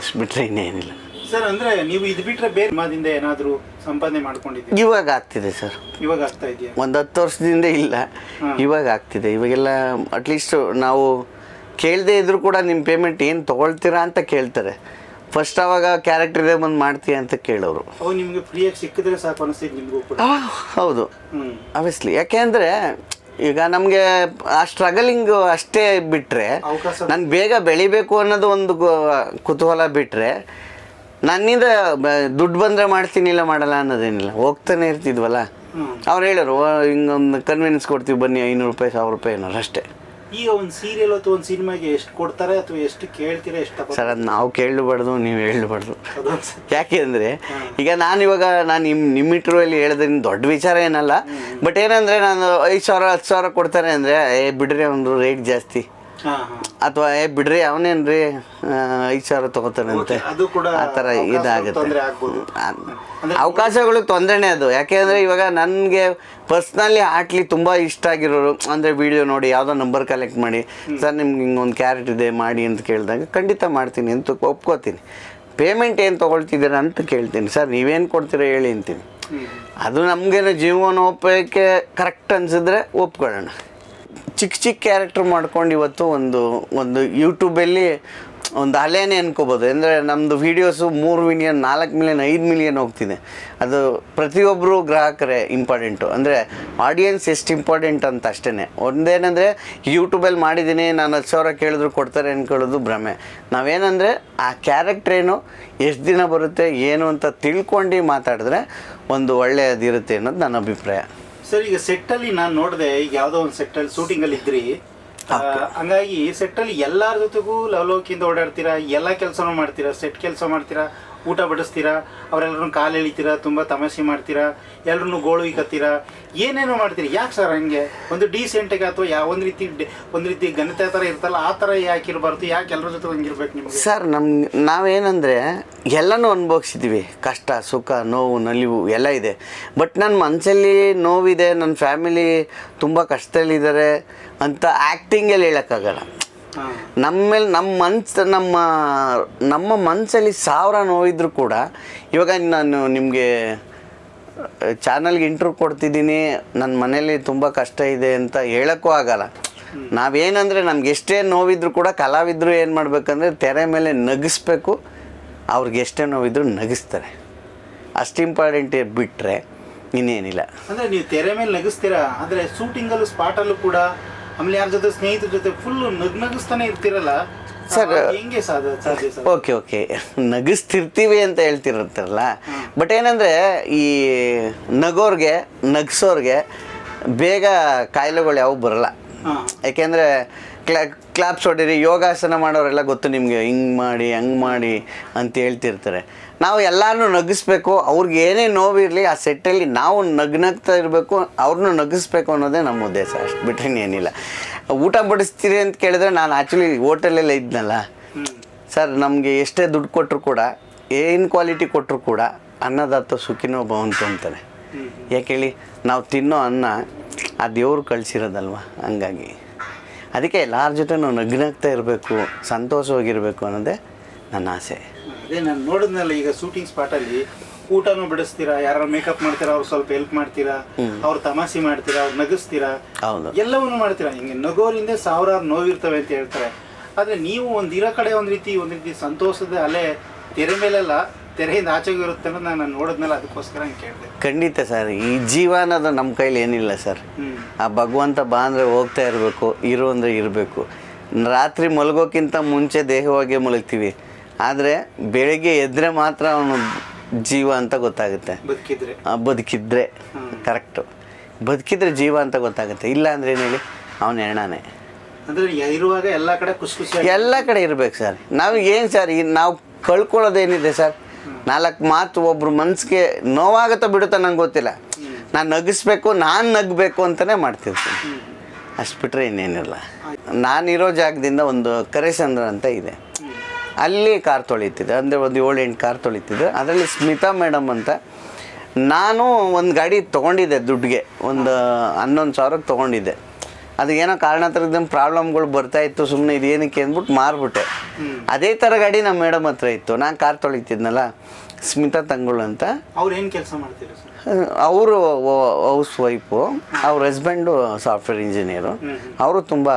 ಅಷ್ಟು ಬಿಟ್ಟರೆ ಇನ್ನೇನಿಲ್ಲ ಸರ್. ಅಂದರೆ ನೀವು ಇದು ಬಿಟ್ಟರೆ ಬೇರೆ ಮಾದಿಂದ ಏನಾದರೂ ಸಂಪಾದನೆ ಮಾಡ್ಕೊಂಡಿದ್ದೀವಿ? ಇವಾಗ ಆಗ್ತಿದೆ ಸರ್. ಇವಾಗ ಆಗ್ತಾ ಇದೆಯಾ? ಒಂದು 10 ವರ್ಷದಿಂದ ಇಲ್ಲ, ಇವಾಗ ಆಗ್ತಿದೆ. ಇವಾಗೆಲ್ಲ ಅಟ್ಲೀಸ್ಟು ನಾವು ಕೇಳದೇ ಇದ್ದರೂ ಕೂಡ ನಿಮ್ಮ ಪೇಮೆಂಟ್ ಏನು ತೊಗೊಳ್ತೀರಾ ಅಂತ ಕೇಳ್ತಾರೆ. ಫಸ್ಟ್ ಆವಾಗ ಕ್ಯಾರೆಕ್ಟರ್ ಇದೆ ಬಂದು ಮಾಡ್ತೀಯ ಅಂತ ಕೇಳೋರು. ನಿಮಗೆ ಫ್ರೀಯಾಗಿ ಸಿಕ್ಕಿದ್ರೆ ಸಾಕು ಅನಿಸ್ತಿದ್ದು ನಿಮಗೂ ಕೂಡ? ಹೌದು, ಆಬ್ವಿಯಸ್ಲಿ. ಯಾಕೆಂದರೆ ಈಗ ನಮಗೆ ಆ ಸ್ಟ್ರಗಲಿಂಗು ಅಷ್ಟೇ ಬಿಟ್ಟರೆ, ನಾನು ಬೇಗ ಬೆಳಿಬೇಕು ಅನ್ನೋದು ಒಂದು ಕುತೂಹಲ ಬಿಟ್ಟರೆ, ನನ್ನಿಂದ ದುಡ್ಡು ಬಂದರೆ ಮಾಡ್ತೀನಿ, ಇಲ್ಲ ಮಾಡಲ್ಲ ಅನ್ನೋದೇನಿಲ್ಲ. ಹೋಗ್ತಾನೆ ಇರ್ತಿದ್ವಲ್ಲ. ಅವ್ರು ಹೇಳೋರು ಹಿಂಗೊಂದು ಕನ್ವಿನ್ಸ್ ಕೊಡ್ತೀವಿ ಬನ್ನಿ, 500 ರೂಪಾಯಿ 1000 ರೂಪಾಯಿ ಏನಾರು ಅಷ್ಟೇ. ಈಗ ಒಂದು ಸೀರಿಯಲ್ ಅಥವಾ ಒಂದು ಸಿನಿಮಾಗೆ ಎಷ್ಟು ಕೊಡ್ತಾರೆ ಅಥವಾ ಎಷ್ಟು ಕೇಳ್ತೀರಾ, ಎಷ್ಟು ಸರ್ ಅದು ನಾವು ಕೇಳಬಾರ್ದು, ನೀವು ಹೇಳಬಾರ್ದು. ಅದೊಂದು ಯಾಕೆ ಅಂದರೆ ಈಗ ನಾನು ನಿಮ್ಮ ಇಂಟರ್ವ್ಯೂಲ್ಲಿ ಹೇಳಿದ್ರಿಂದ ದೊಡ್ಡ ವಿಚಾರ ಏನಲ್ಲ. ಬಟ್ ಏನಂದರೆ ನಾನು 5,000 10,000 ಕೊಡ್ತಾರೆ ಅಂದರೆ ಬಿಡ್ರಿ ಒಂದು ರೇಟ್ ಜಾಸ್ತಿ, ಅಥವಾ ಬಿಡ್ರಿ ಅವನೇನ್ರಿ 5,000 ತೊಗೋತಾನಂತೆ, ಅದು ಕೂಡ ಆ ಥರ ಇದಾಗುತ್ತೆ. ತೊಂದ್ರೆ ಆಗ್ಬೋದು. ಅವಕಾಶಗಳು ತೊಂದರೆನೇ ಅದು. ಯಾಕೆಂದರೆ ಇವಾಗ ನನಗೆ ಪರ್ಸ್ನಲಿ ಆಟ್ಲಿ ತುಂಬ ಇಷ್ಟ ಆಗಿರೋರು ಅಂದರೆ ವಿಡಿಯೋ ನೋಡಿ ಯಾವುದೋ ನಂಬರ್ ಕಲೆಕ್ಟ್ ಮಾಡಿ ಸರ್ ನಿಮ್ಗೆ ಹಿಂಗೊಂದು ಕ್ಯಾರೆಟ್ ಇದೆ ಮಾಡಿ ಅಂತ ಕೇಳಿದಾಗ ಖಂಡಿತ ಮಾಡ್ತೀನಿ ಅಂತ ಒಪ್ಕೋತೀನಿ. ಪೇಮೆಂಟ್ ಏನು ತೊಗೊಳ್ತಿದ್ದೀರಾ ಅಂತ ಕೇಳ್ತೀನಿ. ಸರ್ ನೀವೇನು ಕೊಡ್ತೀರಾ ಹೇಳಿ ಅಂತೀನಿ. ಅದು ನಮಗೇನೋ ಜೀವನೋಪಾಯಕ್ಕೆ ಕರೆಕ್ಟ್ ಅನಿಸಿದ್ರೆ ಒಪ್ಕೊಳ್ಳೋಣ. ಚಿಕ್ಕ ಕ್ಯಾರೆಕ್ಟರ್ ಮಾಡ್ಕೊಂಡು ಇವತ್ತು ಒಂದು ಯೂಟ್ಯೂಬಲ್ಲಿ ಒಂದು ಅಲೆನೇ ಅನ್ಕೋಬೋದು. ಅಂದರೆ ನಮ್ಮದು ವೀಡಿಯೋಸು 3 ಮಿಲಿಯನ್ 4 ಮಿಲಿಯನ್ 5 ಮಿಲಿಯನ್ ಹೋಗ್ತಿದೆ. ಅದು ಪ್ರತಿಯೊಬ್ಬರು ಗ್ರಾಹಕರೇ ಇಂಪಾರ್ಟೆಂಟು. ಅಂದರೆ ಆಡಿಯನ್ಸ್ ಎಷ್ಟು ಇಂಪಾರ್ಟೆಂಟ್ ಅಂತ ಅಷ್ಟೇ. ಒಂದೇನೆಂದರೆ ಯೂಟ್ಯೂಬಲ್ಲಿ ಮಾಡಿದ್ದೀನಿ ನಾನು 10,000 ಕೇಳಿದ್ರು ಕೊಡ್ತಾರೆ ಅಂದ್ಕೊಳ್ಳೋದು ಭ್ರಮೆ. ನಾವೇನಂದರೆ ಆ ಕ್ಯಾರೆಕ್ಟ್ರ್ ಏನು, ಎಷ್ಟು ದಿನ ಬರುತ್ತೆ ಏನು ಅಂತ ತಿಳ್ಕೊಂಡು ಮಾತಾಡಿದ್ರೆ ಒಂದು ಒಳ್ಳೆಯದಿರುತ್ತೆ ಅನ್ನೋದು ನನ್ನ ಅಭಿಪ್ರಾಯ. ಸರ್ ಈಗ ಸೆಟ್ಟಲ್ಲಿ ನಾನು ನೋಡಿದೆ, ಈಗ ಯಾವುದೋ ಒಂದು ಸೆಟ್ಟಲ್ಲಿ ಶೂಟಿಂಗಲ್ಲಿ ಇದ್ರಿ, ಹಂಗಾಗಿ ಸೆಟ್ಟಲ್ಲಿ ಎಲ್ಲರ ಜೊತೆಗೂ ಲವಲೋಕಿಯಿಂದ ಓಡಾಡ್ತೀರಾ, ಎಲ್ಲ ಕೆಲಸನೂ ಮಾಡ್ತೀರಾ, ಸೆಟ್ ಕೆಲಸ ಮಾಡ್ತೀರಾ, ಊಟ ಬಡಿಸ್ತೀರಾ, ಅವರೆಲ್ಲರೂ ಕಾಲು ಎಳಿತೀರಾ, ತುಂಬ ತಮಾಷೆ ಮಾಡ್ತೀರಾ, ಎಲ್ಲರೂ ಗೋಳು ಇಕ್ಕತ್ತೀರಾ, ಏನೇನೋ ಮಾಡ್ತೀರಿ. ಯಾಕೆ ಸರ್ ಹಂಗೆ? ಒಂದು ಡೀಸೆಂಟಾಗಿ ಅಥವಾ ಒಂದು ರೀತಿ ಘನತೆ ಥರ ಇರ್ತಲ್ಲ, ಆ ಥರ ಯಾಕೆ ಇರಬಾರ್ದು? ಯಾಕೆ ಎಲ್ಲರ ಜೊತೆ ಹಂಗಿರ್ಬೇಕು ನಿಮಗೆ? ಸರ್ ನಾವೇನಂದರೆ ಎಲ್ಲನೂ ಅನುಭವಿಸಿದ್ದೀವಿ. ಕಷ್ಟ ಸುಖ ನೋವು ನಲಿವು ಎಲ್ಲ ಇದೆ. ಬಟ್ ನನ್ನ ಮನಸ್ಸಲ್ಲಿ ನೋವಿದೆ, ನನ್ನ ಫ್ಯಾಮಿಲಿ ತುಂಬ ಕಷ್ಟದಲ್ಲಿದ್ದಾರೆ ಅಂತ ಆ್ಯಕ್ಟಿಂಗಲ್ಲಿ ಹೇಳೋಕ್ಕಾಗಲ್ಲ. ನಮ್ಮ ಮನಸ್ಸಲ್ಲಿ 1000 ನೋವಿದ್ರು ಕೂಡ, ಇವಾಗ ನಾನು ನಿಮಗೆ ಚಾನಲ್ಗೆ ಇಂಟ್ರ್ಯೂ ಕೊಡ್ತಿದ್ದೀನಿ, ನನ್ನ ಮನೇಲಿ ತುಂಬ ಕಷ್ಟ ಇದೆ ಅಂತ ಹೇಳೋಕ್ಕೂ ಆಗಲ್ಲ. ನಾವೇನಂದರೆ ನಮ್ಗೆ ಎಷ್ಟೇ ನೋವಿದ್ರು ಕೂಡ ಕಲಾವಿದರು ಏನು ಮಾಡಬೇಕಂದ್ರೆ ತೆರೆ ಮೇಲೆ ನಗಿಸ್ಬೇಕು. ಅವ್ರಿಗೆ ಎಷ್ಟೇ ನೋವಿದ್ರು ನಗಿಸ್ತಾರೆ, ಅಷ್ಟು ಇಂಪಾರ್ಟೆಂಟ್ ಬಿಟ್ಟರೆ ಇನ್ನೇನಿಲ್ಲ. ಅಂದರೆ ನೀವು ತೆರೆ ಮೇಲೆ ನಗಿಸ್ತೀರಾ, ಅಂದರೆ ಶೂಟಿಂಗಲ್ಲೂ ಸ್ಪಾಟಲ್ಲೂ ಕೂಡ, ಆಮೇಲೆ ಯಾರ ಜೊತೆ ಸ್ನೇಹಿತರ ಜೊತೆ ಫುಲ್ಲು ನಗಿಸ್ತಾನೆ ಇರ್ತಿರಲ್ಲ ಸರ್. ಹೆಂಗೆ ಸಾಧ್ಯ ಸರ್? ಓಕೆ ನಗಿಸ್ತಿರ್ತೀವಿ ಅಂತ ಹೇಳ್ತಿರ್ತಾರಲ್ಲ. ಬಟ್ ಏನಂದರೆ ಈ ನಗಿಸೋರ್ಗೆ ಬೇಗ ಕಾಯಿಲೆಗಳು ಯಾವ ಬರಲ್ಲ. ಯಾಕೆಂದರೆ ಕ್ಲಾಪ್ಸ್ ಹೊಡೀರಿ, ಯೋಗಾಸನ ಮಾಡೋರೆಲ್ಲ ಗೊತ್ತು ನಿಮಗೆ, ಹಿಂಗೆ ಮಾಡಿ ಹಂಗೆ ಮಾಡಿ ಅಂತ ಹೇಳ್ತಿರ್ತಾರೆ. ನಾವು ಎಲ್ಲರೂ ನಗಿಸ್ಬೇಕು, ಅವ್ರಿಗೆ ಏನೇ ನೋವಿರಲಿ ಆ ಸೆಟ್ಟಲ್ಲಿ ನಾವು ನಗ್ನಗ್ತಾ ಇರಬೇಕು, ಅವ್ರನ್ನೂ ನಗಿಸ್ಬೇಕು ಅನ್ನೋದೇ ನಮ್ಮ ಉದ್ದೇಶ. ಅಷ್ಟು ಬಿಟ್ಟರೆ ಏನಿಲ್ಲ. ಊಟ ಬಡಿಸ್ತೀರಿ ಅಂತ ಕೇಳಿದ್ರೆ ನಾನು ಆ್ಯಕ್ಚುಲಿ ಹೋಟೆಲೆಲ್ಲ ಇದ್ನಲ್ಲ ಸರ್, ನಮಗೆ ಎಷ್ಟೇ ದುಡ್ಡು ಕೊಟ್ಟರು ಕೂಡ, ಏನು ಕ್ವಾಲಿಟಿ ಕೊಟ್ಟರು ಕೂಡ ಅನ್ನದಾತ ಸುಖಿನೋ ಭವಂತು ಅಂತಾರೆ. ಯಾಕೆ ಹೇಳಿ, ನಾವು ತಿನ್ನೋ ಅನ್ನ ಆ ದೇವ್ರು ಕಳಿಸಿರೋದಲ್ವ. ಹಂಗಾಗಿ ಅದಕ್ಕೆ ಎಲ್ಲರ ಜೊತೆ ನಾವು ನಗ್ನಾಗ್ತಾ ಇರಬೇಕು, ಸಂತೋಷವಾಗಿರಬೇಕು ಅನ್ನೋದೇ ನನ್ನ ಆಸೆ. ಅದೇ ನಾನು ನೋಡಿದ್ನಲ್ಲ, ಈಗ ಶೂಟಿಂಗ್ ಸ್ಪಾಟಲ್ಲಿ ಊಟನೂ ಬಿಡಿಸ್ತೀರಾ, ಯಾರು ಮೇಕಪ್ ಮಾಡ್ತೀರಾ, ಅವ್ರು ಸ್ವಲ್ಪ ಹೆಲ್ಪ್ ಮಾಡ್ತೀರಾ, ಅವ್ರು ತಮಾಷೆ ಮಾಡ್ತೀರಾ, ಅವ್ರು ನಗಿಸ್ತೀರಾ, ಎಲ್ಲವನ್ನೂ ಮಾಡ್ತೀರಾ. ಹಿಂಗೆ ನಗೋರಿಂದ 1000 ನೋವಿರ್ತವೆ ಅಂತ ಹೇಳ್ತಾರೆ. ಆದರೆ ನೀವು ಇರೋ ಕಡೆ ಒಂದು ರೀತಿ ಸಂತೋಷದ ಅಲೆ ತೆರೆ ಮೇಲೆಲ್ಲ ತೆರೆಯಿಂದ ಆಚೆಗೂ ಇರುತ್ತೆ ಅನ್ನೋದು ನಾನು ನೋಡಿದ್ಮೇಲೆ ಅದಕ್ಕೋಸ್ಕರ ಹಂಗೆ ಕೇಳಿದೆ. ಖಂಡಿತ ಸರ್, ಈ ಜೀವ ಅನ್ನೋದು ನಮ್ಮ ಕೈಲಿ ಏನಿಲ್ಲ ಸರ್. ಆ ಭಗವಂತ ಬಾ ಅಂದರೆ ಹೋಗ್ತಾ ಇರಬೇಕು, ಇರು ಅಂದರೆ ಇರಬೇಕು. ರಾತ್ರಿ ಮಲಗೋಕ್ಕಿಂತ ಮುಂಚೆ ದೇಹವಾಗಿ ಮಲಗ್ತೀವಿ, ಆದರೆ ಬೆಳಗ್ಗೆ ಎದ್ದರೆ ಮಾತ್ರ ಅವನು ಜೀವ ಅಂತ ಗೊತ್ತಾಗುತ್ತೆ. ಬದುಕಿದ್ರೆ ಕರೆಕ್ಟು, ಬದುಕಿದ್ರೆ ಜೀವ ಅಂತ ಗೊತ್ತಾಗುತ್ತೆ. ಇಲ್ಲ ಅಂದರೆ ಏನು ಹೇಳಿ, ಅವನ ಹೆಣ್ಣಾನೆ. ಅಂದರೆ ಇರುವಾಗ ಎಲ್ಲ ಕಡೆ ಖುಷಿ ಎಲ್ಲ ಕಡೆ ಇರ್ಬೇಕು ಸರ್. ನಾವು ಏನು ಸರ್, ನಾವು ಕಳ್ಕೊಳ್ಳೋದೇನಿದೆ ಸರ್? 4 ಮಾತು ಒಬ್ರು ಮನ್ಸಿಗೆ ನೋವಾಗುತ್ತೋ ಬಿಡುತ್ತೋ ನಂಗೆ ಗೊತ್ತಿಲ್ಲ. ನಾನು ನಗಿಸ್ಬೇಕು, ನಾನು ನಗಬೇಕು ಅಂತಲೇ ಮಾಡ್ತಿರ್ತೀನಿ. ಅಷ್ಟು ಬಿಟ್ಟರೆ ಇನ್ನೇನಿಲ್ಲ. ನಾನಿರೋ ಜಾಗದಿಂದ ಒಂದು ಕರೆಸಂದ್ರ ಅಂತ ಇದೆ, ಅಲ್ಲಿ ಕಾರ್ ತೊಳಿತಿದ್ದೆ. ಅಂದರೆ ಒಂದು 7-8 ಕಾರ್ ತೊಳಿತಿದ್ದೆ. ಅದರಲ್ಲಿ ಸ್ಮಿತಾ ಮೇಡಮ್ ಅಂತ. ನಾನು ಒಂದು ಗಾಡಿ ತೊಗೊಂಡಿದ್ದೆ ದುಡ್ಡಿಗೆ, ಒಂದು 11,000ಕ್ಕೆ ತೊಗೊಂಡಿದ್ದೆ. ಅದು ಏನೋ ಕಾರಣಾಂತರದ ಪ್ರಾಬ್ಲಮ್ಗಳು ಬರ್ತಾಯಿತ್ತು, ಸುಮ್ಮನೆ ಇದೇನಕ್ಕೆ ಅಂದ್ಬಿಟ್ಟು ಮಾರ್ಬಿಟ್ಟೆ. ಅದೇ ಥರ ಗಾಡಿ ನಮ್ಮ ಮೇಡಮ್ ಹತ್ರ ಇತ್ತು. ನಾನು ಕಾರ್ ತೊಳಿತಿದ್ನಲ್ಲ, ಸ್ಮಿತಾ ತಂಗಳು ಅಂತ. ಅವ್ರು ಏನು ಕೆಲಸ ಮಾಡ್ತೀರಿ ಸರ್? ಅವರು ಹೌಸ್ ವೈಫು, ಅವ್ರ ಹಸ್ಬೆಂಡು ಸಾಫ್ಟ್ವೇರ್ ಇಂಜಿನಿಯರು. ಅವರು ತುಂಬ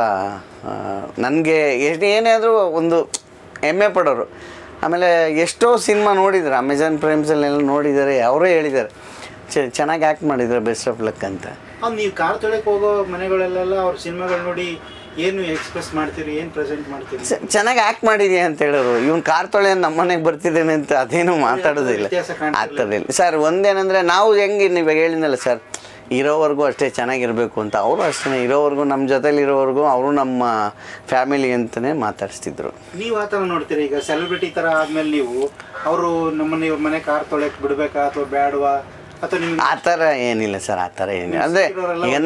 ನನಗೆ ಏನೇ ಆದರೂ ಒಂದು ಹೆಮ್ಮೆ ಪಡೋರು. ಆಮೇಲೆ ಎಷ್ಟೋ ಸಿನಿಮಾ ನೋಡಿದ್ದಾರೆ, ಅಮೆಝಾನ್ ಪ್ರೈಮ್ಸಲ್ಲೆಲ್ಲ ನೋಡಿದ್ದಾರೆ. ಅವರೇ ಹೇಳಿದ್ದಾರೆ ಚೆನ್ನಾಗಿ ಆ್ಯಕ್ಟ್ ಮಾಡಿದ್ದಾರೆ, ಬೆಸ್ಟ್ ಆಫ್ ಲಕ್ ಅಂತ. ನೀವು ಕಾರ್ ತೊಳೆಯಕ್ಕೆ ಹೋಗೋ ಮನೆಗಳೆಲ್ಲ ಅವ್ರ ಸಿನಿಮಾಗಳು ನೋಡಿ ಏನು ಎಕ್ಸ್ಪ್ರೆಸ್ ಮಾಡ್ತೀರಿ, ಏನು ಪ್ರೆಸೆಂಟ್ ಮಾಡ್ತೀರಿ? ಚೆನ್ನಾಗಿ ಆ್ಯಕ್ಟ್ ಮಾಡಿದೀಯ ಅಂತ ಹೇಳೋರು. ಇವ್ನು ಕಾರ್ ತೊಳೆ ನಮ್ಮ ಮನೆಗೆ ಬರ್ತಿದ್ದೇನೆ ಅಂತ ಅದೇನು ಮಾತಾಡೋದಿಲ್ಲ, ಆಗ್ತದಿಲ್ಲ ಸರ್. ಒಂದೇನಂದರೆ ನಾವು ಹೆಂಗೆ ನೀವು ಹೇಳಿದ್ನಲ್ಲ ಸರ್, ಇರೋವರೆಗೂ ಅಷ್ಟೇ ಚೆನ್ನಾಗಿರಬೇಕು ಅಂತ. ಅವರು ಅಷ್ಟೇ ಇರೋವರೆಗೂ ನಮ್ಮ ಜೊತೆಲಿ ಇರೋವರೆಗೂ ಅವರು ನಮ್ಮ ಫ್ಯಾಮಿಲಿ ಅಂತಲೇ ಮಾತಾಡಿಸ್ತಿದ್ರು. ನೀವು ಆ ಥರ ನೋಡ್ತೀರಿ, ಈಗ ಸೆಲೆಬ್ರಿಟಿ ಥರ ಆದಮೇಲೆ ನೀವು ಅವರು ನಮ್ಮನ್ನ ಇವ್ರ ಮನೆ ಕಾರ್ ತೊಳೆಯಕ್ಕೆ ಬಿಡಬೇಕಾ ಅಥವಾ ಬೇಡವಾ ಅಥವಾ ನಿಮ್ಗೆ ಆ ಥರ ಏನಿಲ್ಲ ಸರ್, ಆ ಥರ ಏನಿಲ್ಲ. ಅಂದರೆ ಈಗ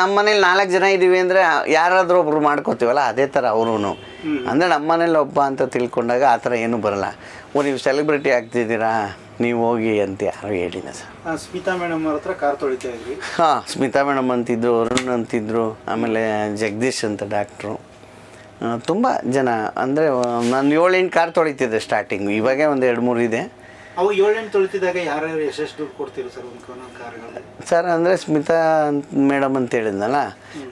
ನಮ್ಮನೇಲಿ 4 ಜನ ಇದ್ದೀವಿ ಅಂದರೆ ಯಾರಾದರೂ ಒಬ್ರು ಮಾಡ್ಕೋತೀವಲ್ಲ, ಅದೇ ಥರ ಅವರು. ಅಂದರೆ ನಮ್ಮನೇಲಿ ಒಬ್ಬ ಅಂತ ತಿಳ್ಕೊಂಡಾಗ ಆ ಥರ ಏನೂ ಬರಲ್ಲ. ನೀವು ಸೆಲೆಬ್ರಿಟಿ ಆಗ್ತಿದ್ದೀರಾ, ನೀವು ಹೋಗಿ ಅಂತ ಯಾರು ಹೇಳಿಲ್ಲ ಸರ್. ಸ್ಮಿತಾ ಮೇಡಮ್ ಅವ್ರ ಹತ್ರ ಕಾರ್ ತೊಳಿತಾ ಇದ್ರಿ. ಹಾಂ, ಸ್ಮಿತಾ ಮೇಡಮ್ ಅಂತಿದ್ರು, ಅರುಣ್ ಅಂತಿದ್ರು, ಆಮೇಲೆ ಜಗದೀಶ್ ಅಂತ ಡಾಕ್ಟ್ರು, ತುಂಬ ಜನ. ಅಂದರೆ ನಾನು 7-8 ಕಾರ್ ತೊಳಿತಿದ್ದೆ ಸ್ಟಾರ್ಟಿಂಗು. ಇವಾಗೇ ಒಂದು 2-3 ಇದೆ. ಅವು 7-8 ತೊಳಿತಿದ್ದಾಗ ಯಾರ್ಯಾರು ಎಷ್ಟು ದುಡ್ಡು ಕೊಡ್ತೀರಿ ಸರ್ ಒಂದೊಂದು ಕಾರ್ಗಳು? ಸರ್ ಅಂದರೆ ಸ್ಮಿತಾ ಮೇಡಮ್ ಅಂತ ಹೇಳಿದ್ನಲ್ಲ,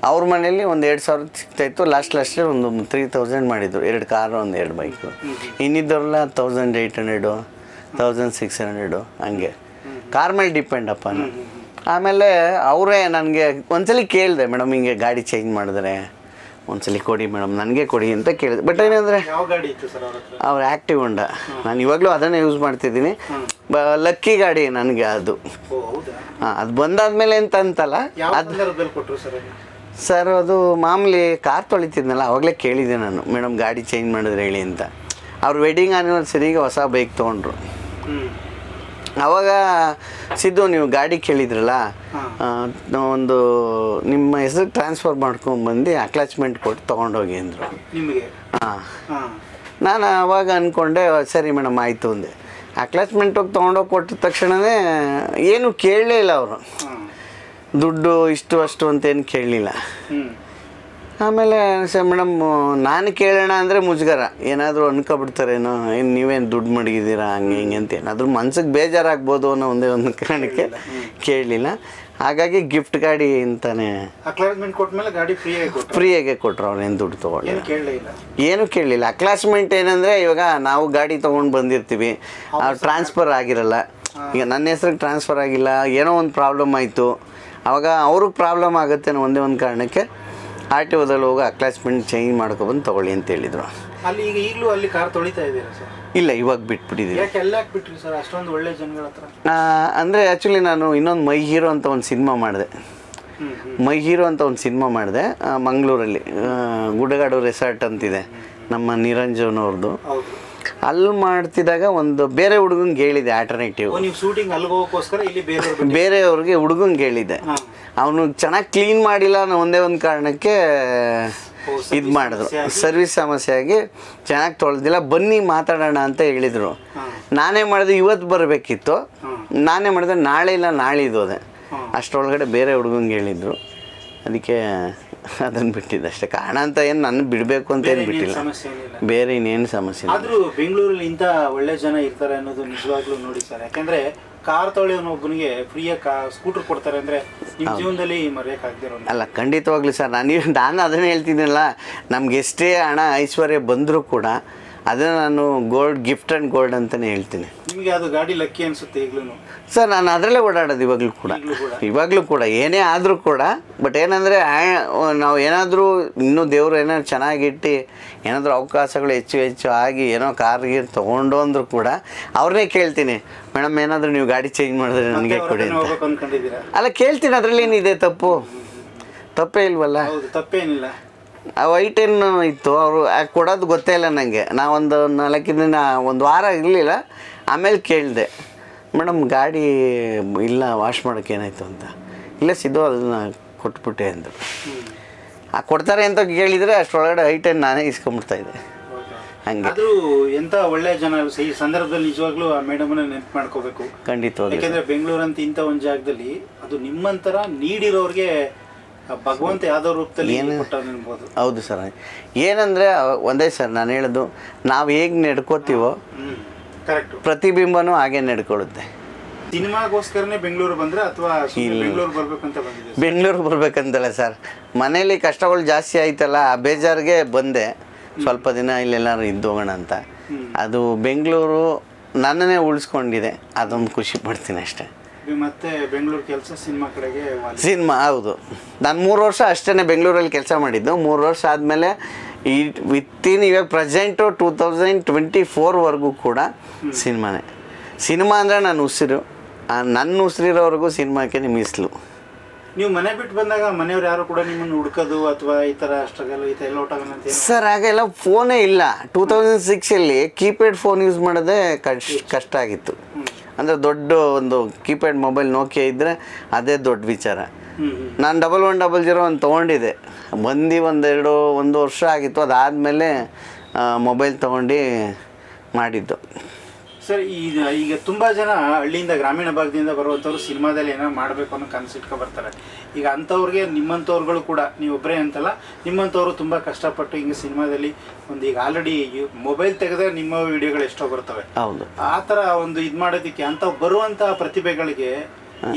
ಅವ್ರ ಮನೇಲಿ ಒಂದು 2,000 ಸಿಗ್ತಾಯಿತ್ತು. ಲಾಸ್ಟ್ ಒಂದು 3,000 ಮಾಡಿದ್ರು, 2 ಕಾರು, 1-2 ಬೈಕು. ಇನ್ನಿದ್ದವ್ರಲ್ಲ 1,800, 1,600 ಹಂಗೆ. ಕಾರ್ ಮೇಲೆ ಡಿಪೆಂಡ್ ಅಪ್ಪ. ಆಮೇಲೆ ಅವರೇ ನನಗೆ ಒಂದ್ಸಲಿ ಕೇಳಿದೆ, ಮೇಡಮ್ ಹಿಂಗೆ ಗಾಡಿ ಚೇಂಜ್ ಮಾಡಿದ್ರೆ ಒಂದ್ಸಲಿ ಕೊಡಿ ಮೇಡಮ್, ನನಗೆ ಕೊಡಿ ಅಂತ ಕೇಳಿದೆ. ಬಟ್ ಏನಂದರೆ ಯಾವ ಗಾಡಿ ಇತ್ತು ಸರ್ ಅವ್ರ ಹತ್ರ? ಅವ್ರು ಆ್ಯಕ್ಟಿವ್ ಹೊಂಡ. ನಾನು ಇವಾಗಲೂ ಅದನ್ನೇ ಯೂಸ್ ಮಾಡ್ತಿದ್ದೀನಿ. ಲಕ್ಕಿ ಗಾಡಿ ನನಗೆ ಅದು. ಹಾಂ, ಅದು ಬಂದಾದ್ಮೇಲೆ ಅಂತ ಅಂತಲ್ಲ, ಅದು ಕೊಟ್ಟರು ಸರ್. ಸರ್ ಅದು ಮಾಮೂಲಿ ಕಾರ್ ತೊಳಿತಿದ್ನಲ್ಲ, ಆವಾಗಲೇ ಕೇಳಿದ್ದೆ ನಾನು, ಮೇಡಮ್ ಗಾಡಿ ಚೇಂಜ್ ಮಾಡಿದ್ರೆ ಹೇಳಿ ಅಂತ. ಅವ್ರ ವೆಡ್ಡಿಂಗ್ ಆ್ಯನಿವರ್ಸರಿಗೆ ಹೊಸ ಬೈಕ್ ತೊಗೊಂಡ್ರು. ಆವಾಗ ಸಿದ್ದು ನೀವು ಗಾಡಿ ಕೇಳಿದ್ರಲ್ಲ, ಒಂದು ನಿಮ್ಮ ಹೆಸರು ಟ್ರಾನ್ಸ್ಫರ್ ಮಾಡ್ಕೊಂಬಂದು ಅಟ್ಯಾಚ್ಮೆಂಟ್ ಕೊಟ್ಟು ತೊಗೊಂಡೋಗಿ ಅಂದರು ನಿಮಗೆ. ಹಾಂ, ನಾನು ಆವಾಗ ಅಂದ್ಕೊಂಡೆ ಸರಿ ಮೇಡಮ್ ಆಯಿತು ಅಂದೆ. ಅಟ್ಯಾಚ್ಮೆಂಟ್ ಹೋಗಿ ತೊಗೊಂಡೋಗಿ ಕೊಟ್ಟಿದ ತಕ್ಷಣವೇ ಏನು ಕೇಳಲೇ ಇಲ್ಲ ಅವರು. ದುಡ್ಡು ಇಷ್ಟು ಅಷ್ಟು ಅಂತೇನು ಕೇಳಲಿಲ್ಲ. ಆಮೇಲೆ ಸರ್ ಮೇಡಮ್ ನಾನು ಕೇಳೋಣ ಅಂದರೆ ಮುಜುಗರ, ಏನಾದರೂ ಅನ್ಕೊಬಿಡ್ತಾರೇನೋ, ಏನು ನೀವೇನು ದುಡ್ಡು ಮಡಗಿದ್ದೀರಾ ಹಂಗೆ ಹಿಂಗೆ ಅಂತ ಏನಾದರೂ ಮನ್ಸಿಗೆ ಬೇಜಾರಾಗ್ಬೋದು ಅನ್ನೋ ಒಂದೇ ಒಂದು ಕಾರಣಕ್ಕೆ ಕೇಳಲಿಲ್ಲ. ಹಾಗಾಗಿ ಗಿಫ್ಟ್ ಗಾಡಿ ಅಂತಾನೆ ಅಕ್ಲಾಸ್ಮೆಂಟ್ ಕೊಟ್ಮೇಲೆ ಗಾಡಿ ಫ್ರೀಯಾಗೆ ಕೊಟ್ಟರು. ಅವ್ರೇನು ದುಡ್ಡು ತೊಗೊಳ್ಳಿ, ಏನು ಕೇಳಲಿಲ್ಲ. ಅಕ್ಲಾಸ್ಮೆಂಟ್ ಏನಂದರೆ ಇವಾಗ ನಾವು ಗಾಡಿ ತೊಗೊಂಡು ಬಂದಿರ್ತೀವಿ, ಟ್ರಾನ್ಸ್ಫರ್ ಆಗಿರಲ್ಲ. ಈಗ ನನ್ನ ಹೆಸ್ರಿಗೆ ಟ್ರಾನ್ಸ್ಫರ್ ಆಗಿಲ್ಲ, ಏನೋ ಒಂದು ಪ್ರಾಬ್ಲಮ್ ಆಯಿತು, ಆವಾಗ ಅವ್ರಿಗೆ ಪ್ರಾಬ್ಲಮ್ ಆಗುತ್ತೆ ಅನ್ನೋ ಒಂದೇ ಒಂದು ಕಾರಣಕ್ಕೆ RTOದಲ್ಲಿ ಹೋಗಿ ಅಟ್ಯಾಚ್ಮೆಂಟ್ ಚೇಂಜ್ ಮಾಡ್ಕೊಬಂದು ತೊಗೊಳ್ಳಿ ಅಂತ ಹೇಳಿದರು. ಅಲ್ಲಿ ಈಗ ಈಗಲೂ ಅಲ್ಲಿ ಕಾರ್ ತೊಳಿತಾ ಇದ್ದೀರಾ ಸರ್? ಇಲ್ಲ, ಇವಾಗ ಬಿಟ್ಬಿಟ್ಟಿದ್ದೀವಿ. ಯಾಕೆ ಎಲ್ಲ ಬಿಟ್ರಿ ಸರ್ ಅಷ್ಟೊಂದು ಒಳ್ಳೆ ಜನಗಳ ಹತ್ರ? ಅಂದರೆ ಆ್ಯಕ್ಚುಲಿ ನಾನು ಇನ್ನೊಂದು ಮೈ ಹೀರೋ ಅಂತ ಒಂದು ಸಿನಿಮಾ ಮಾಡಿದೆ. ಮೈ ಹೀರೋ ಅಂತ ಒಂದು ಸಿನಿಮಾ ಮಾಡಿದೆ ಮಂಗಳೂರಲ್ಲಿ, ಗುಡ್ಡಗಾಡು ರೆಸಾರ್ಟ್ ಅಂತಿದೆ ನಮ್ಮ ನಿರಂಜನ್ ಅವ್ರದ್ದು. ಅಲ್ಲಿ ಮಾಡ್ತಿದ್ದಾಗ ಒಂದು ಬೇರೆ ಹುಡುಗಂಗೆ ಹೇಳಿದೆ ಆಲ್ಟರ್ನೇಟಿವ್. ನೀವು ಶೂಟಿಂಗ್ ಅಲ್ಲಿ ಹೋಗೋಕ್ಕೋಸ್ಕರ ಇಲ್ಲಿ ಬೇರೆಯವ್ರಿಗೆ ಹುಡುಗಂಗೆ ಹೇಳಿದ್ದೆ. ಅವನು ಚೆನ್ನಾಗಿ ಕ್ಲೀನ್ ಮಾಡಿಲ್ಲ ಅನ್ನೋ ಒಂದೇ ಒಂದು ಕಾರಣಕ್ಕೆ ಇದು ಮಾಡಿದ್ರು. ಸರ್ವಿಸ್ ಸಮಸ್ಯೆಯಾಗಿ ಚೆನ್ನಾಗಿ ತೊಳೆದಿಲ್ಲ, ಬನ್ನಿ ಮಾತಾಡೋಣ ಅಂತ ಹೇಳಿದರು. ನಾನೇ ಮಾಡಿದೆ, ಇವತ್ತು ಬರಬೇಕಿತ್ತು. ನಾನೇ ಮಾಡಿದೆ, ನಾಳೆ ಇಲ್ಲ ನಾಳಿದ್ದು ಅದೇ. ಅಷ್ಟರೊಳಗಡೆ ಬೇರೆ ಹುಡುಗಂಗೆ ಹೇಳಿದರು, ಅದಕ್ಕೆ ಅದನ್ನು ಬಿಟ್ಟಿದ್ದೆ ಅಷ್ಟೇ. ಕಾರಣ ಅಂತ ಏನು ನನ್ನ ಬಿಡಬೇಕು ಅಂತ ಏನು ಬಿಟ್ಟಿಲ್ಲ, ಬೇರೆ ಇನ್ನೇನು ಸಮಸ್ಯೆ. ಆದರೂ ಬೆಂಗಳೂರಲ್ಲಿ ಇಂಥ ಒಳ್ಳೆ ಜನ ಇರ್ತಾರೆ ಅನ್ನೋದು ನಿಜವಾಗ್ಲೂ ನೋಡಿ ಸರ್. ಯಾಕೆಂದರೆ ಕಾರ್ ತೊಳೆಯೋನೊಬ್ಬನಿಗೆ ಫ್ರೀಯಾಗಿ ಸ್ಕೂಟರ್ ಕೊಡ್ತಾರೆ ಅಂದರೆ ನಿಮ್ಮ ಜೀವನದಲ್ಲಿ ಮರೆಯೋಕ್ಕಾಗ್ದಿರೋ ಅಲ್ಲ. ಖಂಡಿತವಾಗ್ಲೂ ಸರ್, ನಾನು ಅದನ್ನೇ ಹೇಳ್ತಿದ್ದೀನಲ್ಲ, ನಮ್ಗೆ ಎಷ್ಟೇ ಹಣ ಐಶ್ವರ್ಯ ಬಂದರೂ ಕೂಡ ಅದನ್ನು ನಾನು ಗೋಲ್ಡ್, ಗಿಫ್ಟ್ ಆ್ಯಂಡ್ ಗೋಲ್ಡ್ ಅಂತಲೇ ಹೇಳ್ತೀನಿ. ನಿಮಗೆ ಅದು ಗಾಡಿ ಲಕ್ಕಿ ಅನಿಸುತ್ತೆ ಈಗಲೂ ಸರ್? ನಾನು ಅದರಲ್ಲೇ ಓಡಾಡೋದು ಇವಾಗಲೂ ಕೂಡ ಏನೇ ಆದರೂ ಕೂಡ. ಬಟ್ ಏನಂದರೆ ನಾವು ಏನಾದರೂ ಇನ್ನೂ ದೇವರು ಏನಾದ್ರು ಚೆನ್ನಾಗಿಟ್ಟು ಏನಾದರೂ ಅವಕಾಶಗಳು ಹೆಚ್ಚು ಆಗಿ ಏನೋ ಕಾರ್ ಗೀರ್ ತೊಗೊಂಡು ಅಂದರೂ ಕೂಡ ಅವ್ರನ್ನೇ ಕೇಳ್ತೀನಿ, ಮೇಡಮ್ ಏನಾದರೂ ನೀವು ಗಾಡಿ ಚೇಂಜ್ ಮಾಡಿದ್ರೆ ನನಗೆ ಕೊಡಿ ಅಂತ. ಅಲ್ಲ, ಕೇಳ್ತೀನಿ, ಅದರಲ್ಲಿ ಏನಿದೆ ತಪ್ಪೇ ಇಲ್ವಲ್ಲ? ತಪ್ಪೇನಿಲ್ಲ. I10 ಇತ್ತು, ಅವರು ಕೊಡೋದು ಗೊತ್ತೇ ಇಲ್ಲ ನನಗೆ. ನಾವೊಂದು 4 ದಿನ, ಒಂದು ವಾರ ಇರಲಿಲ್ಲ. ಆಮೇಲೆ ಕೇಳಿದೆ, ಮೇಡಮ್ ಗಾಡಿ ಇಲ್ಲ ವಾಶ್ ಮಾಡೋಕ್ಕೆ ಏನಾಯಿತು ಅಂತ. ಇಲ್ಲ ಸಿದ್ದು ಅದನ್ನು ಕೊಟ್ಬಿಟ್ಟೆ ಅಂದರು. ಕೊಡ್ತಾರೆ ಅಂತ ಕೇಳಿದರೆ ಅಷ್ಟರೊಳಗಡೆ I10 ನಾನೇ ಇಸ್ಕೊಂಡ್ಬಿಡ್ತಾಯಿದ್ದೆ. ಹಂಗೆ ಆದರೂ ಎಂಥ ಒಳ್ಳೆ ಜನ ಈ ಸಂದರ್ಭದಲ್ಲಿ ನಿಜವಾಗ್ಲೂ ಆ ಮೇಡಮನ್ನ ನೆನಪು ಮಾಡ್ಕೋಬೇಕು ಖಂಡಿತವಾಗಿ. ಯಾಕೆಂದರೆ ಬೆಂಗಳೂರಂತ ಇಂಥ ಒಂದು ಜಾಗದಲ್ಲಿ ಅದು ನಿಮ್ಮಂತರ ನೀಡಿರೋರಿಗೆ ಭಗವಂತ ಯಾವ್ದೋ ರೂಪದಲ್ಲಿ ಕೊಟ್ಟನ್ಬೋದು. ಹೌದು ಸರ್. ಏನಂದರೆ ಒಂದೇ ಸರ್ ನಾನು ಹೇಳೋದು, ನಾವು ಹೇಗೆ ನಡ್ಕೋತೀವೋ ಕರೆಕ್ಟ್ ಪ್ರತಿಬಿಂಬನೂ ಹಾಗೆ ನಡ್ಕೊಳ್ಳುತ್ತೆ. ಸಿನಿಮಾಗೋಸ್ಕರನೇ ಬೆಂಗಳೂರು ಬಂದರೆ ಅಥವಾ ಬೆಂಗಳೂರು ಬರ್ಬೇಕಂತ ಬಂದಿದೆ? ಬೆಂಗಳೂರು ಬರ್ಬೇಕಂತಲ್ಲ ಸರ್, ಮನೇಲಿ ಕಷ್ಟಗಳು ಜಾಸ್ತಿ ಆಯ್ತಲ್ಲ, ಆ ಬೇಜಾರಿಗೆ ಬಂದೆ. ಸ್ವಲ್ಪ ದಿನ ಇಲ್ಲೆಲ್ಲರೂ ಇದ್ದು ಹೋಗೋಣ ಅಂತ. ಅದು ಬೆಂಗಳೂರು ನನ್ನನ್ನೇ ಉಳಿಸ್ಕೊಂಡಿದೆ, ಅದೊಂದು ಖುಷಿ ಪಡ್ತೀನಿ ಅಷ್ಟೇ. ಮತ್ತೆ ಬೆಂಗಳೂರು ಕೆಲಸ ಸಿನಿಮಾ ಕಡೆಗೆ ಸಿನಿಮಾ. ಹೌದು, ನಾನು 3 ವರ್ಷ ಅಷ್ಟೇ ಬೆಂಗಳೂರಲ್ಲಿ ಕೆಲಸ ಮಾಡಿದ್ದು. 3 ವರ್ಷ ಆದಮೇಲೆ ಈ ಇವಾಗ ಪ್ರೆಸೆಂಟು 2024ವರೆಗೂ ಕೂಡ ಸಿನಿಮಾನೇ. ಸಿನಿಮಾ ಅಂದರೆ ನಾನು ಉಸಿರು, ನನ್ನ ಉಸಿರಿರೋವರೆಗೂ ಸಿನಿಮಾಕ್ಕೆ ಮೀಸಲು. ನೀವು ಮನೆ ಬಿಟ್ಟು ಬಂದಾಗ ಮನೆಯವ್ರು ಯಾರು ಕೂಡ ನಿಮ್ಮನ್ನು ಹುಡ್ಕೋದು ಅಥವಾ ಈ ಥರ ಸ್ಟ್ರಗಲ್ ಈ ಥರ ಎಲ್ಲ ಹೊಟ್ಟಾಗಲ್ಲ ಅಂತ ಏನು? ಸರ್ ಹಾಗೆಲ್ಲ ಫೋನೇ ಇಲ್ಲ. 2006 ಕೀಪ್ಯಾಡ್ ಫೋನ್ ಯೂಸ್ ಮಾಡೋದೇ ಕಷ್ಟ ಆಗಿತ್ತು. ಅಂದರೆ ದೊಡ್ಡ ಒಂದು ಕೀಪ್ಯಾಡ್ ಮೊಬೈಲ್ ನೋಕಿಯಾ ಇದ್ದರೆ ಅದೇ ದೊಡ್ಡ ವಿಚಾರ. ನಾನು 1100 ಒಂದು ತೊಗೊಂಡಿದ್ದೆ, ಬಂದು ಒಂದು ವರ್ಷ ಆಗಿತ್ತು. ಅದಾದಮೇಲೆ ಮೊಬೈಲ್ ತೊಗೊಂಡು ಮಾಡಿದ್ದು. ಸರ್ ಈಗ ತುಂಬ ಜನ ಹಳ್ಳಿಯಿಂದ ಗ್ರಾಮೀಣ ಭಾಗದಿಂದ ಬರುವಂಥವ್ರು ಸಿನಿಮಾದಲ್ಲಿ ಏನೋ ಮಾಡಬೇಕು ಅನ್ನೋ ಕನಸು ಇಟ್ಕೊ ಬರ್ತಾರೆ. ಈಗ ಅಂಥವ್ರಿಗೆ ನಿಮ್ಮಂಥವ್ರುಗಳು ಕೂಡ, ನೀವೊಬ್ಬರೇ ಅಂತಲ್ಲ, ನಿಮ್ಮಂಥವ್ರು ತುಂಬ ಕಷ್ಟಪಟ್ಟು ಹಿಂಗೆ ಸಿನಿಮಾದಲ್ಲಿ ಒಂದು ಈಗ ಆಲ್ರೆಡಿ ಮೊಬೈಲ್ ತೆಗೆದ್ರೆ ನಿಮ್ಮ ವಿಡಿಯೋಗಳು ಎಷ್ಟೋ ಬರ್ತವೆ. ಹೌದು. ಆ ಥರ ಒಂದು ಇದು ಮಾಡೋದಕ್ಕೆ ಅಂಥವು ಬರುವಂಥ ಪ್ರತಿಭೆಗಳಿಗೆ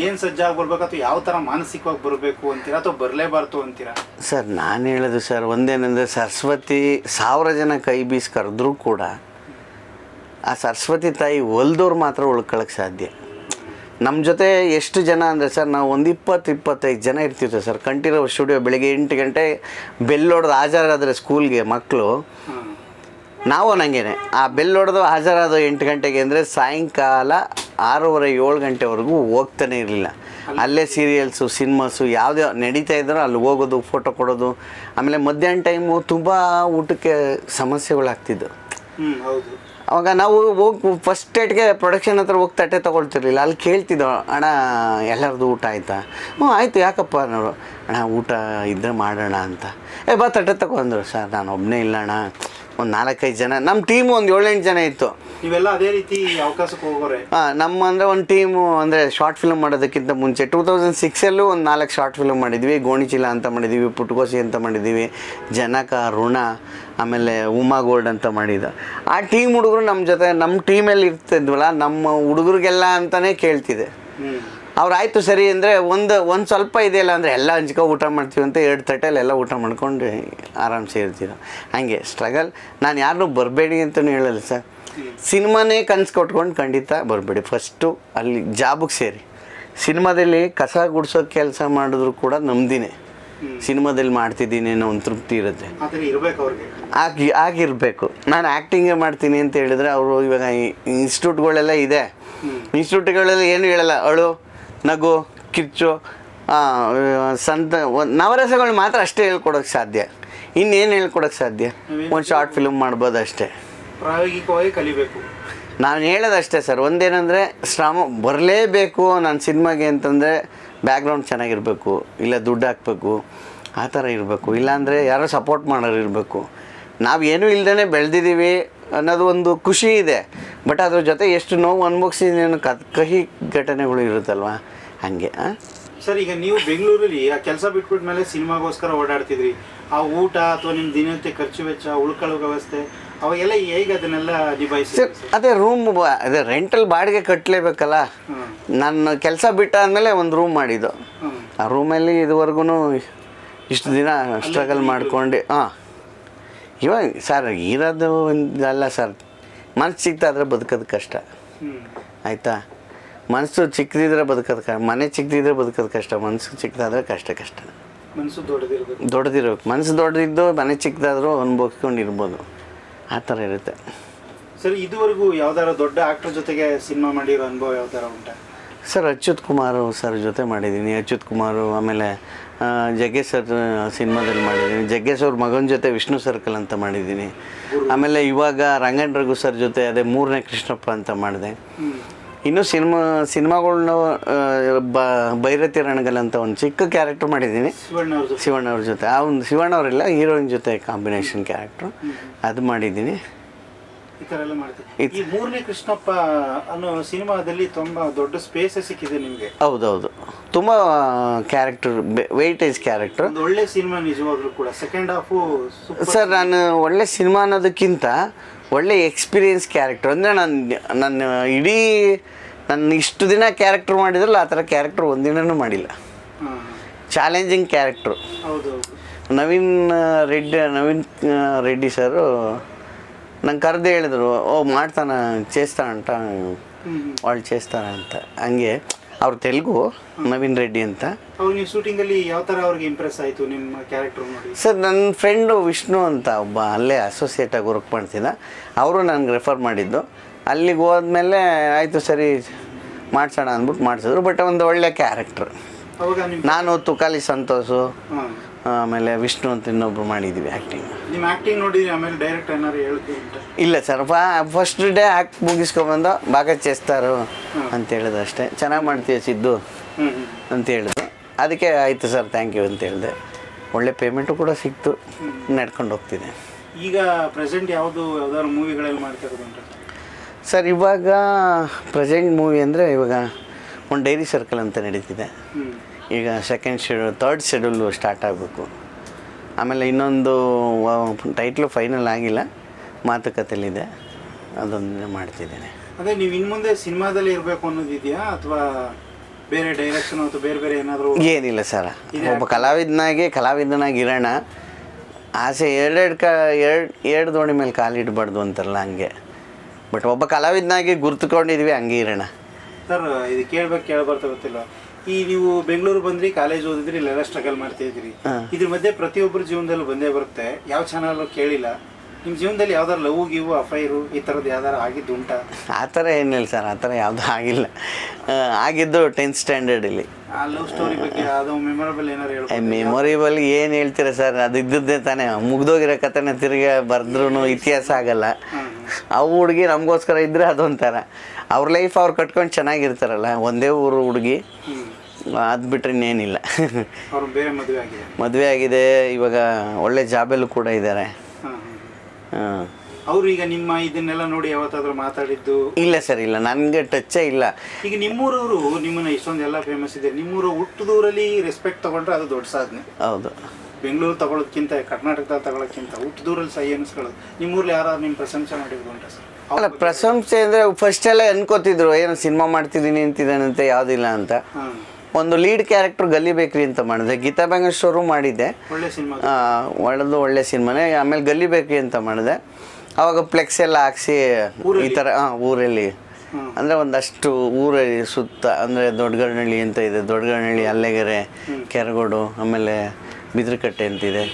ಏನು ಸಜ್ಜಾಗಿ ಬರ್ಬೇಕು ಅಥವಾ ಯಾವ ಥರ ಮಾನಸಿಕವಾಗಿ ಬರಬೇಕು ಅಂತೀರಾ ಅಥವಾ ಬರಲೇಬಾರ್ದು ಅಂತೀರಾ? ಸರ್ ನಾನು ಹೇಳೋದು ಸರ್ ಒಂದೇನೆಂದರೆ, ಸರಸ್ವತಿ 1000 ಜನ ಕೈ ಬೀಸಿ ಕರೆದ್ರೂ ಕೂಡ ಆ ಸರಸ್ವತಿ ತಾಯಿ ಒಲ್ದವ್ರು ಮಾತ್ರ ಉಳ್ಕೊಳ್ಳೋಕ್ಕೆ ಸಾಧ್ಯ. ನಮ್ಮ ಜೊತೆ ಎಷ್ಟು ಜನ ಅಂದರೆ ಸರ್, ನಾವು ಒಂದು 20-25 ಜನ ಇರ್ತಿದ್ವಿ ಸರ್ ಕಂಠೀರವ ಸ್ಟುಡಿಯೋ. ಬೆಳಿಗ್ಗೆ 8 ಗಂಟೆ ಬೆಲ್ ಹೊಡೆದು ಹಾಜರಾದರೆ ಸ್ಕೂಲ್ಗೆ ಮಕ್ಕಳು, ನಾವು ನನಗೇನೆ ಆ ಬೆಲ್ ಹೊಡೆದು ಹಾಜರಾದ 8 ಗಂಟೆಗೆ ಅಂದರೆ ಸಾಯಂಕಾಲ 6:30-7 ಗಂಟೆವರೆಗೂ ಹೋಗ್ತಾನೆ ಇರಲಿಲ್ಲ. ಅಲ್ಲೇ ಸೀರಿಯಲ್ಸು ಸಿನಿಮಾಸು ಯಾವುದೇ ನಡೀತಾ ಇದ್ದಾರೋ ಅಲ್ಲಿ ಹೋಗೋದು, ಫೋಟೋ ಕೊಡೋದು. ಆಮೇಲೆ ಮಧ್ಯಾಹ್ನ ಟೈಮು ತುಂಬ ಊಟಕ್ಕೆ ಸಮಸ್ಯೆಗಳಾಗ್ತಿದ್ದು. ಹೌದು. ಅವಾಗ ನಾವು ಹೋಗಿ ಫಸ್ಟ್ ಡೇಟ್ಗೆ ಪ್ರೊಡಕ್ಷನ್ ಹತ್ರ ಹೋಗಿ ತಟ್ಟೆ ತೊಗೊಳ್ತಿರ್ಲಿಲ್ಲ. ಅಲ್ಲಿ ಕೇಳ್ತಿದ್ದೋ, ಅಣ್ಣ ಎಲ್ಲರದು ಊಟ ಆಯಿತಾ? ಹ್ಞೂ ಆಯಿತು, ಯಾಕಪ್ಪ ಅನ್ನೋರು. ಅಣ್ಣ ಊಟ ಇದ್ದರೆ ಮಾಡೋಣ ಅಂತ. ಬಾ ತಟ್ಟೆ ತಗೊಂಡ್ರು. ಸರ್ ನಾನು ಒಬ್ಬನೇ ಇಲ್ಲ ಅಣ್ಣ, ಒಂದು 4-5 ಜನ ನಮ್ಮ ಟೀಮು, ಒಂದು 7-8 ಜನ ಇತ್ತು. ನೀವೆಲ್ಲ ಅದೇ ರೀತಿ ಅವಕಾಶಕ್ಕೆ ಹೋಗೋರೆ? ನಮ್ಮ ಅಂದರೆ ಒಂದು ಟೀಮು ಅಂದರೆ ಶಾರ್ಟ್ ಫಿಲ್ಮ್ ಮಾಡೋದಕ್ಕಿಂತ ಮುಂಚೆ 2006 ಒಂದು 4 ಶಾರ್ಟ್ ಫಿಲ್ಮ್ ಮಾಡಿದ್ವಿ. ಗೋಣಿಚೀಲ ಅಂತ ಮಾಡಿದ್ದೀವಿ, ಪುಟ್ಕೋಸಿ ಅಂತ ಮಾಡಿದ್ದೀವಿ, ಜನಕ, ಋಣ, ಆಮೇಲೆ ಉಮಾ ಗೋಲ್ಡ್ ಅಂತ ಮಾಡಿದ್ದು. ಆ ಟೀಮ್ ಹುಡುಗರು ನಮ್ಮ ಜೊತೆ, ನಮ್ಮ ಟೀಮಲ್ಲಿ ಇರ್ತಿದ್ವಲ್ಲ, ನಮ್ಮ ಹುಡುಗರಿಗೆಲ್ಲ ಅಂತಲೇ ಕೇಳ್ತಿದ್ದೆ. ಅವ್ರು ಆಯಿತು ಸರಿ ಅಂದರೆ ಒಂದು ಸ್ವಲ್ಪ ಇದೆಯಲ್ಲ ಅಂದರೆ ಎಲ್ಲ ಹಂಚ್ಕೊ ಊಟ ಮಾಡ್ತೀವಿ ಅಂತ 2 ತಟ್ಟೆಯಲ್ಲಿ ಎಲ್ಲ ಊಟ ಮಾಡ್ಕೊಂಡು ಆರಾಮ್ಸೆ ಇರ್ತೀವಿ. ಹಾಗೆ ಸ್ಟ್ರಗಲ್. ನಾನು ಯಾರನ್ನೂ ಬರಬೇಡಿ ಅಂತಲೂ ಹೇಳಲ್ಲ ಸರ್. ಸಿನಿಮಾನೇ ಕನಸು ಕೊಟ್ಕೊಂಡು ಖಂಡಿತ ಬರಬೇಡಿ. ಫಸ್ಟು ಅಲ್ಲಿ ಜಾಬಿಗೆ ಸೇರಿ ಸಿನಿಮಾದಲ್ಲಿ ಕಸ ಗುಡಿಸೋ ಕೆಲಸ ಮಾಡಿದ್ರು ಕೂಡ ನಮ್ದಿನೇ. ಸಿನಿಮಾದಲ್ಲಿ ಮಾಡ್ತಿದ್ದೀನಿ ಅನ್ನೋ ಒಂದು ತೃಪ್ತಿ ಇರುತ್ತೆ. ಆಗಿರಬೇಕು. ನಾನು ಆ್ಯಕ್ಟಿಂಗೇ ಮಾಡ್ತೀನಿ ಅಂತ ಹೇಳಿದ್ರೆ, ಅವರು ಇವಾಗ ಇನ್ಸ್ಟಿಟ್ಯೂಟ್ಗಳೆಲ್ಲ ಇದೆ, ಇನ್ಸ್ಟಿಟ್ಯೂಟ್ಗಳೆಲ್ಲ ಏನು ಹೇಳಲ್ಲ, ಅಳು, ನಗು, ಕಿಚ್ಚು, ನವರಸಗಳು ಮಾತ್ರ ಅಷ್ಟೇ ಹೇಳ್ಕೊಡೋಕ್ಕೆ ಸಾಧ್ಯ. ಇನ್ನೇನು ಹೇಳ್ಕೊಡೋಕ್ಕೆ ಸಾಧ್ಯ? ಒಂದು ಶಾರ್ಟ್ ಫಿಲ್ಮ್ ಮಾಡ್ಬೋದು ಅಷ್ಟೇ. ಪ್ರಾಯೋಗಿಕವಾಗಿ ಕಲಿಬೇಕು. ನಾನು ಹೇಳೋದಷ್ಟೇ ಸರ್, ಒಂದೇನೆಂದರೆ ಶ್ರಮ ಬರಲೇಬೇಕು ನಾನು ಸಿನಿಮಾಗೆ ಅಂತಂದರೆ ಬ್ಯಾಕ್ಗ್ರೌಂಡ್ ಚೆನ್ನಾಗಿರಬೇಕು, ಇಲ್ಲ ದುಡ್ಡು ಹಾಕಬೇಕು, ಆ ಥರ ಇರಬೇಕು. ಇಲ್ಲಾಂದರೆ ಯಾರೋ ಸಪೋರ್ಟ್ ಮಾಡೋರು ಇರಬೇಕು. ನಾವು ಏನೂ ಇಲ್ದೇ ಬೆಳೆದಿದ್ದೀವಿ ಅನ್ನೋದು ಒಂದು ಖುಷಿ ಇದೆ. ಬಟ್ ಅದ್ರ ಜೊತೆ ಎಷ್ಟು ನೋವು ಅನುಭವಿಸಿದ ಕಹಿ ಘಟನೆಗಳು ಇರುತ್ತಲ್ವ, ಹಾಗೆ. ಸರ್, ಈಗ ನೀವು ಬೆಂಗಳೂರಲ್ಲಿ ಆ ಕೆಲಸ ಬಿಟ್ಬಿಟ್ಟ ಮೇಲೆ ಸಿನಿಮಾಗೋಸ್ಕರ ಓಡಾಡ್ತಿದ್ರಿ. ಆ ಊಟ ಅಥವಾ ನಿಮ್ಮ ದಿನನಿತ್ಯ ಖರ್ಚು ವೆಚ್ಚ, ಉಳ್ಕೊಳ್ಳೋ ವ್ಯವಸ್ಥೆ, ಅವಾಗೆಲ್ಲ ಹೇಗೆ ಅದನ್ನೆಲ್ಲ ನಿಭಾಯಿಸಿ? ಅದೇ ಅದೇ ರೆಂಟಲ್ ಬಾಡಿಗೆ ಕಟ್ಟಲೇಬೇಕಲ್ಲ. ನಾನು ಕೆಲಸ ಬಿಟ್ಟಾದ್ಮೇಲೆ ಒಂದು ರೂಮ್ ಮಾಡಿದ್ದು. ಆ ರೂಮಲ್ಲಿ ಇದುವರೆಗೂ ಇಷ್ಟು ದಿನ ಸ್ಟ್ರಗಲ್ ಮಾಡ್ಕೊಂಡು ಇವಾಗ ಸರ್ ಇರೋದು ಅಲ್ಲ ಸರ್, ಮನಸ್ಸು ಸಿಗ್ತಾದ್ರೆ ಬದುಕೋದು ಕಷ್ಟ. ಆಯಿತಾ? ಮನಸ್ಸು ಚಿಕ್ಕದಿದ್ರೆ ಬದುಕೋದು ಮನೆ ಚಿಕ್ಕದಿದ್ರೆ ಬದುಕೋದು ಕಷ್ಟ. ಮನಸ್ಸು ಚಿಕ್ಕದಾದ್ರೆ ಕಷ್ಟ. ಮನಸ್ಸು ದೊಡ್ಡದಿರ್ಬೇಕು. ಮನಸ್ಸು ದೊಡ್ಡದಿದ್ದು ಮನೆ ಚಿಕ್ಕದಾದರೂ ಅನುಭವಿಸ್ಕೊಂಡಿರ್ಬೋದು. ಆ ಥರ ಇರುತ್ತೆ. ಸರ್, ಇದುವರೆಗೂ ಯಾವ್ದಾರ ದೊಡ್ಡ ಆಕ್ಟರ್ ಜೊತೆಗೆ ಸಿನಿಮಾ ಮಾಡಿರೋ ಅನುಭವ ಯಾವ ಥರ ಉಂಟಾ? ಸರ್, ಅಚ್ಯುತ್ ಕುಮಾರ್ ಸರ್ ಜೊತೆ ಮಾಡಿದ್ದೀನಿ. ಅಚ್ಯುತ್ ಕುಮಾರು, ಆಮೇಲೆ ಜಗ್ಗೇಶ್ ಸರ್ ಸಿನಿಮಾದಲ್ಲಿ ಮಾಡಿದ್ದೀನಿ. ಜಗ್ಗೇಶ್ ಅವ್ರ ಮಗನ ಜೊತೆ ವಿಷ್ಣು ಸರ್ಕಲ್ ಅಂತ ಮಾಡಿದ್ದೀನಿ. ಆಮೇಲೆ ಇವಾಗ ರಂಗನ್ ರಘು ಸರ್ ಜೊತೆ ಅದೇ 3ನೇ ಕೃಷ್ಣಪ್ಪ ಅಂತ ಮಾಡಿದೆ. ಇನ್ನೂ ಸಿನಿಮಾಗಳ್ನ ಭೈರತಿ ರಣಗಲ್ ಅಂತ ಒಂದು ಚಿಕ್ಕ ಕ್ಯಾರೆಕ್ಟರ್ ಮಾಡಿದ್ದೀನಿ ಶಿವಣ್ಣ ಅವ್ರ ಜೊತೆ. ಆ ಒಂದು ಶಿವಣ್ಣ ಅವರಿಲ್ಲ, ಹೀರೋಯಿನ್ ಜೊತೆ ಕಾಂಬಿನೇಷನ್ ಕ್ಯಾರೆಕ್ಟ್ರು ಅದು ಮಾಡಿದ್ದೀನಿ. ಈ ಥರ ಎಲ್ಲ ಮಾಡ್ತೀನಿ. ಈ 3ನೇ ಕೃಷ್ಣಪ್ಪ ಅನ್ನೋ ಸಿನಿಮಾದಲ್ಲಿ ತುಂಬ ದೊಡ್ಡ ಸ್ಪೇಸ್ ಸಿಕ್ಕಿದೆ ನಿಮಗೆ. ಹೌದೌದು, ತುಂಬ ಕ್ಯಾರೆಕ್ಟರ್, ವೆಯ್ಟೇಜ್ ಕ್ಯಾರೆಕ್ಟರ್. ಒಂದು ಒಳ್ಳೆ ಸಿನಿಮಾ ನಿಜವಾಗ್ಲೂ ಕೂಡ. ಸೆಕೆಂಡ್ ಹಾಫು ಸರ್, ನಾನು ಒಳ್ಳೆ ಸಿನಿಮಾ ಅನ್ನೋದಕ್ಕಿಂತ ಒಳ್ಳೆ ಎಕ್ಸ್ಪೀರಿಯನ್ಸ್ ಕ್ಯಾರೆಕ್ಟರ್. ಅಂದರೆ ನಾನು ಇಷ್ಟು ದಿನ ಕ್ಯಾರೆಕ್ಟರ್ ಮಾಡಿದ್ರಲ್ಲ, ಆ ಥರ ಕ್ಯಾರೆಕ್ಟರ್ ಒಂದಿನೂ ಮಾಡಿಲ್ಲ. Challenging character. Naveen Reddy sir ನಂಗೆ ಕರೆದು ಹೇಳಿದ್ರು, ಮಾಡ್ತಾನ చేస్తానంట వాళ్ళు చేస్తారా ಅಂತ. ಹಂಗೆ ಅವ್ರು ತೆಲುಗು, ನವೀನ್ ರೆಡ್ಡಿ ಅಂತ. ಅವ್ರು ನೀವು ಶೂಟಿಂಗಲ್ಲಿ ಯಾವ ಥರ ಅವ್ರಿಗೆ ಇಂಪ್ರೆಸ್ ಆಯಿತು ನಿಮ್ಮ ಕ್ಯಾರೆಕ್ಟರ್ ನೋಡಿ? ಸರ್, ನನ್ನ ಫ್ರೆಂಡು ವಿಷ್ಣು ಅಂತ ಒಬ್ಬ ಅಲ್ಲೇ ಅಸೋಸಿಯೇಟಾಗಿ ವರ್ಕ್ ಮಾಡ್ತಿದ್ದ, ಅವರು ನನಗೆ ರೆಫರ್ ಮಾಡಿದ್ದು. ಅಲ್ಲಿಗೆ ಹೋದ್ಮೇಲೆ ಆಯಿತು ಸರಿ ಮಾಡಿಸೋಣ ಅಂದ್ಬಿಟ್ಟು ಮಾಡಿಸಿದ್ರು. ಬಟ್ ಒಂದು ಒಳ್ಳೆ ಕ್ಯಾರೆಕ್ಟ್ರ್. ಅವಾಗ ನಿಮ್ಮ ನಾನು ತುಕಾಲಿ ಸಂತೋಷು, ಹಾಂ ಆಮೇಲೆ ವಿಷ್ಣು ಅಂತ ಇನ್ನೊಬ್ರು ಮಾಡಿದ್ದೀವಿ ಆ್ಯಕ್ಟಿಂಗ್. ನಿಮ್ಮ ಆ್ಯಕ್ಟಿಂಗ್ ನೋಡಿದ್ರಿ ಆಮೇಲೆ ಡೈರೆಕ್ಟ್ ಏನಾರು ಹೇಳ್ತೀವಿ ಇಲ್ಲ ಸರ್, ಫಸ್ಟ್ ಡೇ ಆ್ಯಕ್ಟ್ ಮುಗಿಸ್ಕೊಂಬಂದು ಬಾಗ చేస్తారు ಅಂತ ಹೇಳಿದ್ರು ಅಷ್ಟೇ. ಚೆನ್ನಾಗಿ ಮಾಡ್ತೀವಿ ಸಿದ್ದು ಹ್ಞೂ ಅಂತ ಹೇಳಿದ್ರು. ಅದಕ್ಕೆ ಆಯಿತು ಸರ್, ಥ್ಯಾಂಕ್ ಯು ಅಂತ ಹೇಳಿದೆ. ಒಳ್ಳೆ ಪೇಮೆಂಟು ಕೂಡ ಸಿಕ್ತು, ನಡ್ಕೊಂಡು ಹೋಗ್ತಿದೆ. ಈಗ ಪ್ರೆಸೆಂಟ್ ಯಾವ್ದಾದ್ರು ಮೂವಿಗಳಲ್ಲಿ ಮಾಡ್ತಾ ಇರೋದು ಉಂಟು ಸರ್ ಇವಾಗ ಪ್ರೆಸೆಂಟ್ ಮೂವಿ ಅಂದರೆ ಇವಾಗ ಒಂದು ಡೈರಿ ಸರ್ಕಲ್ ಅಂತ ನಡೀತಿದೆ. ಈಗ second schedule, third schedule start ಆಗಬೇಕು. ಆಮೇಲೆ ಇನ್ನೊಂದು ಟೈಟ್ಲು ಫೈನಲ್ ಆಗಿಲ್ಲ, ಮಾತುಕತೆಯಲ್ಲಿದೆ, ಅದೊಂದು ಮಾಡ್ತಿದ್ದೇನೆ. ಅದೇ ನೀವು ಇನ್ನು ಮುಂದೆ ಸಿನಿಮಾದಲ್ಲಿ ಇರಬೇಕು ಅನ್ನೋದಿದೆಯಾ ಅಥವಾ ಬೇರೆ ಡೈರೆಕ್ಷನ್ ಅಥವಾ ಬೇರೆ ಬೇರೆ ಏನಾದರೂ? ಏನಿಲ್ಲ ಸರ್, ಒಬ್ಬ ಕಲಾವಿದನಾಗಿ ಇರೋಣ. ಆಸೆ ಎರಡು ದೋಣಿ ಮೇಲೆ ಕಾಲಿಡಬಾರ್ದು ಅಂತಾರಲ್ಲ, ಹಂಗೆ. ಬಟ್ ಒಬ್ಬ ಕಲಾವಿದನಾಗಿ ಗುರ್ತ್ಕೊಂಡಿದ್ವಿ, ಹಂಗೆ ಇರೋಣ. ಸರ್ ಇದು ಕೇಳಬರ್ತಾ ಗೊತ್ತಿಲ್ಲ. ಈ ನೀವು ಬೆಂಗಳೂರು ಬಂದ್ರಿ, ಕಾಲೇಜ್ ಓದಿದ್ರಿ, ಇಲ್ಲೆಲ್ಲ ಸ್ಟ್ರಗಲ್ ಮಾಡ್ತಾ ಇದ್ರಿ. ಇದ್ರ ಮಧ್ಯೆ ಪ್ರತಿಯೊಬ್ಬರ ಜೀವನದಲ್ಲಿ ಬಂದೇ ಬರುತ್ತೆ. ಯಾವ ಚಾನಲ್ ಕೇಳಿಲ್ಲ, ನಿಮ್ಮ ಜೀವನದಲ್ಲಿ ಯಾವ್ದಾರು ಲವ್ ಗಿವ್ ಅಫೈರು ಈ ಥರದ್ದು ಯಾವ್ದಾರು ಆಗಿದ್ದು ಉಂಟಾ? ಆ ಥರ ಏನಿಲ್ಲ ಸರ್, ಆ ಥರ ಯಾವುದೂ ಆಗಿಲ್ಲ. ಆಗಿದ್ದು 10th ಸ್ಟ್ಯಾಂಡರ್ಡಲ್ಲಿ. ಆ ಲವ್ ಸ್ಟೋರಿ ಬಗ್ಗೆ ಅದು ಮೆಮೊರಬಲ್ ಏನಾರು ಹೇಳ್ಬೋದು? ಮೆಮೊರೇಬಲ್ ಏನು ಹೇಳ್ತೀರಾ ಸರ್, ಅದು ಇದ್ದದ್ದೇ ತಾನೇ. ಮುಗ್ದೋಗಿರೋ ಕಥೆನ ತಿರ್ಗಿ ಬರೆದ್ರೂ ಇತಿಹಾಸ ಆಗಲ್ಲ. ಅವು ಹುಡುಗಿ ನಮಗೋಸ್ಕರ ಇದ್ದರೆ ಅದೊಂಥರ. ಅವ್ರ ಲೈಫ್ ಅವ್ರು ಕಟ್ಕೊಂಡು ಚೆನ್ನಾಗಿರ್ತಾರಲ್ಲ, ಒಂದೇ ಊರು ಹುಡುಗಿ, ಅದು ಬಿಟ್ಟರೆ ಇನ್ನೇನಿಲ್ಲ. ಅವ್ರು ಬೇರೆ ಮದುವೆ ಆಗಿದೆ, ಇವಾಗ ಒಳ್ಳೆ ಜಾಬಲ್ಲೂ ಕೂಡ ಇದ್ದಾರೆ. ಹಾಂ. ಅವರು ಈಗ ನಿಮ್ಮ ಇದನ್ನೆಲ್ಲ ನೋಡಿ ಯಾವತ್ತಾದ್ರೂ ಮಾತಾಡಿದ್ದು? ಇಲ್ಲ ಸರ್, ಇಲ್ಲ, ನನಗೆ ಟಚ್ಚೇ ಇಲ್ಲ. ಈಗ ನಿಮ್ಮೂರವರು ನಿಮ್ಮನ್ನ ಇಷ್ಟೊಂದೆಲ್ಲ ಫೇಮಸ್ ಇದೆ, ನಿಮ್ಮೂರು ಹುಟ್ಟದೂರಲ್ಲಿ ರೆಸ್ಪೆಕ್ಟ್ ತಗೊಂಡ್ರೆ ಅದು ದೊಡ್ಡ ಸಾಧನೆ. ಹೌದು. ಬೆಂಗಳೂರು ತಗೊಳ್ಳೋದಕ್ಕಿಂತ, ಕರ್ನಾಟಕದಲ್ಲಿ ತಗೊಳ್ಳೋಕ್ಕಿಂತ ಹುಟ್ಟದೂರಲ್ಲಿ ಸಹ ಎನಿಸ್ಕೊಳ್ಳೋದು. ನಿಮ್ಮೂರಲ್ಲಿ ಯಾರು ನಿಮ್ಮ ಪ್ರಶಂಸೆ ಮಾಡಿದ್ರು ಉಂಟಾ ಸರ್? ಅಲ್ಲ, ಪ್ರಶಂಸೆ ಅಂದರೆ ಫಸ್ಟೆಲ್ಲ ಅನ್ಕೋತಿದ್ರು ಏನು ಸಿನಿಮಾ ಮಾಡ್ತಿದ್ದೀನಿ ಅಂತಿದ್ದಾನಂತೆ, ಯಾವುದಿಲ್ಲ ಅಂತ. ಒಂದು ಲೀಡ್ ಕ್ಯಾರೆಕ್ಟರ್ ಗಲ್ಲಿ ಬೇಕ್ರಿ ಅಂತ ಮಾಡಿದೆ, ಗೀತಾ ಬೆಂಗೇಶ್ವರು ಮಾಡಿದ್ದೆ, ಒಳ್ಳೆ ಸಿನಿಮಾ, ಒಳ್ಳೆ ಸಿನಿಮಾನೇ. ಆಮೇಲೆ ಗಲ್ಲಿ ಬೇಕ್ರಿ ಅಂತ ಮಾಡಿದೆ. ಆವಾಗ ಫ್ಲೆಕ್ಸ್ ಎಲ್ಲ ಹಾಕ್ಸಿ ಈ ಥರ ಊರಲ್ಲಿ ಅಂದರೆ ಒಂದಷ್ಟು ಊರಲ್ಲಿ ಸುತ್ತ, ಅಂದರೆ ದೊಡ್ಡಗನಹಳ್ಳಿ ಅಂತ ಇದೆ, ದೊಡ್ಡಗನಹಳ್ಳಿ, ಅಲ್ಲೆಗೆರೆ, ಕೆರಗೋಡು, ಆಮೇಲೆ ಬಿದ್ರಕಟ್ಟೆ ಅಂತಿದೆ,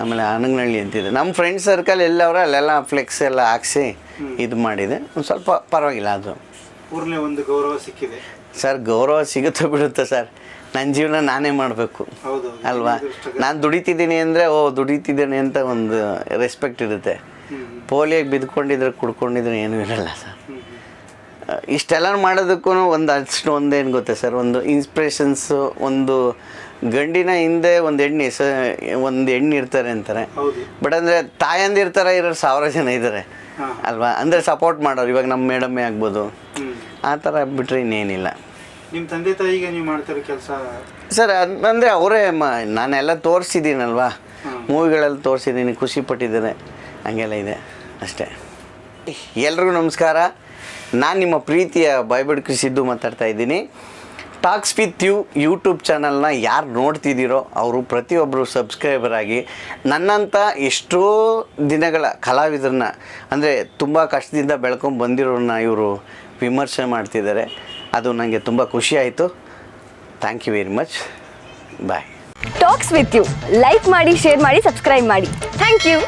ಆಮೇಲೆ ಆನಂಗನಹಳ್ಳಿ ಅಂತಿದೆ. ನಮ್ಮ ಫ್ರೆಂಡ್ ಸರ್ಕಲ್ ಎಲ್ಲವರು ಅಲ್ಲೆಲ್ಲ ಫ್ಲೆಕ್ಸ್ ಎಲ್ಲ ಹಾಕ್ಸಿ ಇದು ಮಾಡಿದೆ. ಒಂದು ಸ್ವಲ್ಪ ಪರವಾಗಿಲ್ಲ, ಅದು ಊರಲ್ಲೇ ಒಂದು ಗೌರವ ಸಿಕ್ಕಿದೆ. ಸರ್, ಗೌರವ ಸಿಗುತ್ತೋ ಬಿಡುತ್ತೆ ಸರ್, ನನ್ನ ಜೀವನ ನಾನೇ ಮಾಡಬೇಕು ಅಲ್ವಾ. ನಾನು ದುಡಿತಿದ್ದೀನಿ ಅಂದರೆ ದುಡಿತಿದ್ದೇನೆ ಅಂತ ಒಂದು ರೆಸ್ಪೆಕ್ಟ್ ಇರುತ್ತೆ. ಪೋಲಿಯಾಗಿ ಬಿದ್ಕೊಂಡಿದ್ರೆ ಕುಡ್ಕೊಂಡಿದ್ರೆ ಏನೂ ಇರಲ್ಲ ಸರ್. ಇಷ್ಟೆಲ್ಲ ಮಾಡೋದಕ್ಕೂ ಒಂದೇನು ಗೊತ್ತಾ ಸರ್, ಒಂದು ಇನ್ಸ್ಪಿರೇಷನ್ಸು, ಒಂದು ಗಂಡಿನ ಹಿಂದೆ ಒಂದು ಹೆಣ್ಣು ಇರ್ತಾರೆ ಅಂತಾರೆ. ಬಟ್ ಅಂದರೆ ತಾಯಂದಿರ ಥರ ಇರೋರು 1000 ಜನ ಇದ್ದಾರೆ ಅಲ್ವಾ. ಅಂದರೆ ಸಪೋರ್ಟ್ ಮಾಡೋರು, ಇವಾಗ ನಮ್ಮ ಮೇಡಮ್ಮೇ ಆಗ್ಬೋದು, ಆ ಥರ ಬಿಟ್ಟರೆ ಇನ್ನೇನಿಲ್ಲ. ನಿಮ್ಮ ತಂದೆ ತಾಯಿಗೆ ನೀವು ಮಾಡ್ತಿರೋ ಕೆಲಸ ಸರ್, ಅಂದರೆ ಅವರೇ ನಾನೆಲ್ಲ ತೋರಿಸಿದ್ದೀನಲ್ವಾ, ಮೂವಿಗಳಲ್ಲಿ ತೋರಿಸಿದ್ದೀನಿ, ಖುಷಿ ಪಟ್ಟಿದ್ದಾರೆ, ಹಂಗೆಲ್ಲ ಇದೆ ಅಷ್ಟೇ. ಎಲ್ರಿಗೂ ನಮಸ್ಕಾರ. ನಾನು ನಿಮ್ಮ ಪ್ರೀತಿಯ ಬಾಯ್ಬಡ್ಕಿ ಸಿದ್ದು ಮಾತಾಡ್ತಾ ಇದ್ದೀನಿ. ಟಾಕ್ಸ್ ವಿತ್ ಯು ಯೂಟ್ಯೂಬ್ ಚಾನಲ್ನ ಯಾರು ನೋಡ್ತಿದ್ದೀರೋ ಅವರು ಪ್ರತಿಯೊಬ್ಬರು ಸಬ್ಸ್ಕ್ರೈಬರ್ ಆಗಿ ನನ್ನಂಥ ಎಷ್ಟೋ ದಿನಗಳ ಕಲಾವಿದರನ್ನ, ಅಂದರೆ ತುಂಬ ಕಷ್ಟದಿಂದ ಬೆಳ್ಕೊಂಡು ಬಂದಿರೋರನ್ನ ಇವರು ವಿಮರ್ಶೆ ಮಾಡ್ತಿದ್ದಾರೆ. ಅದು ನನಗೆ ತುಂಬ ಖುಷಿ ಆಯಿತು. Thank you very much. Bye. Talks with you like ಮಾಡಿ, ಶೇರ್ ಮಾಡಿ, ಸಬ್ಸ್ಕ್ರೈಬ್ ಮಾಡಿ. Thank you.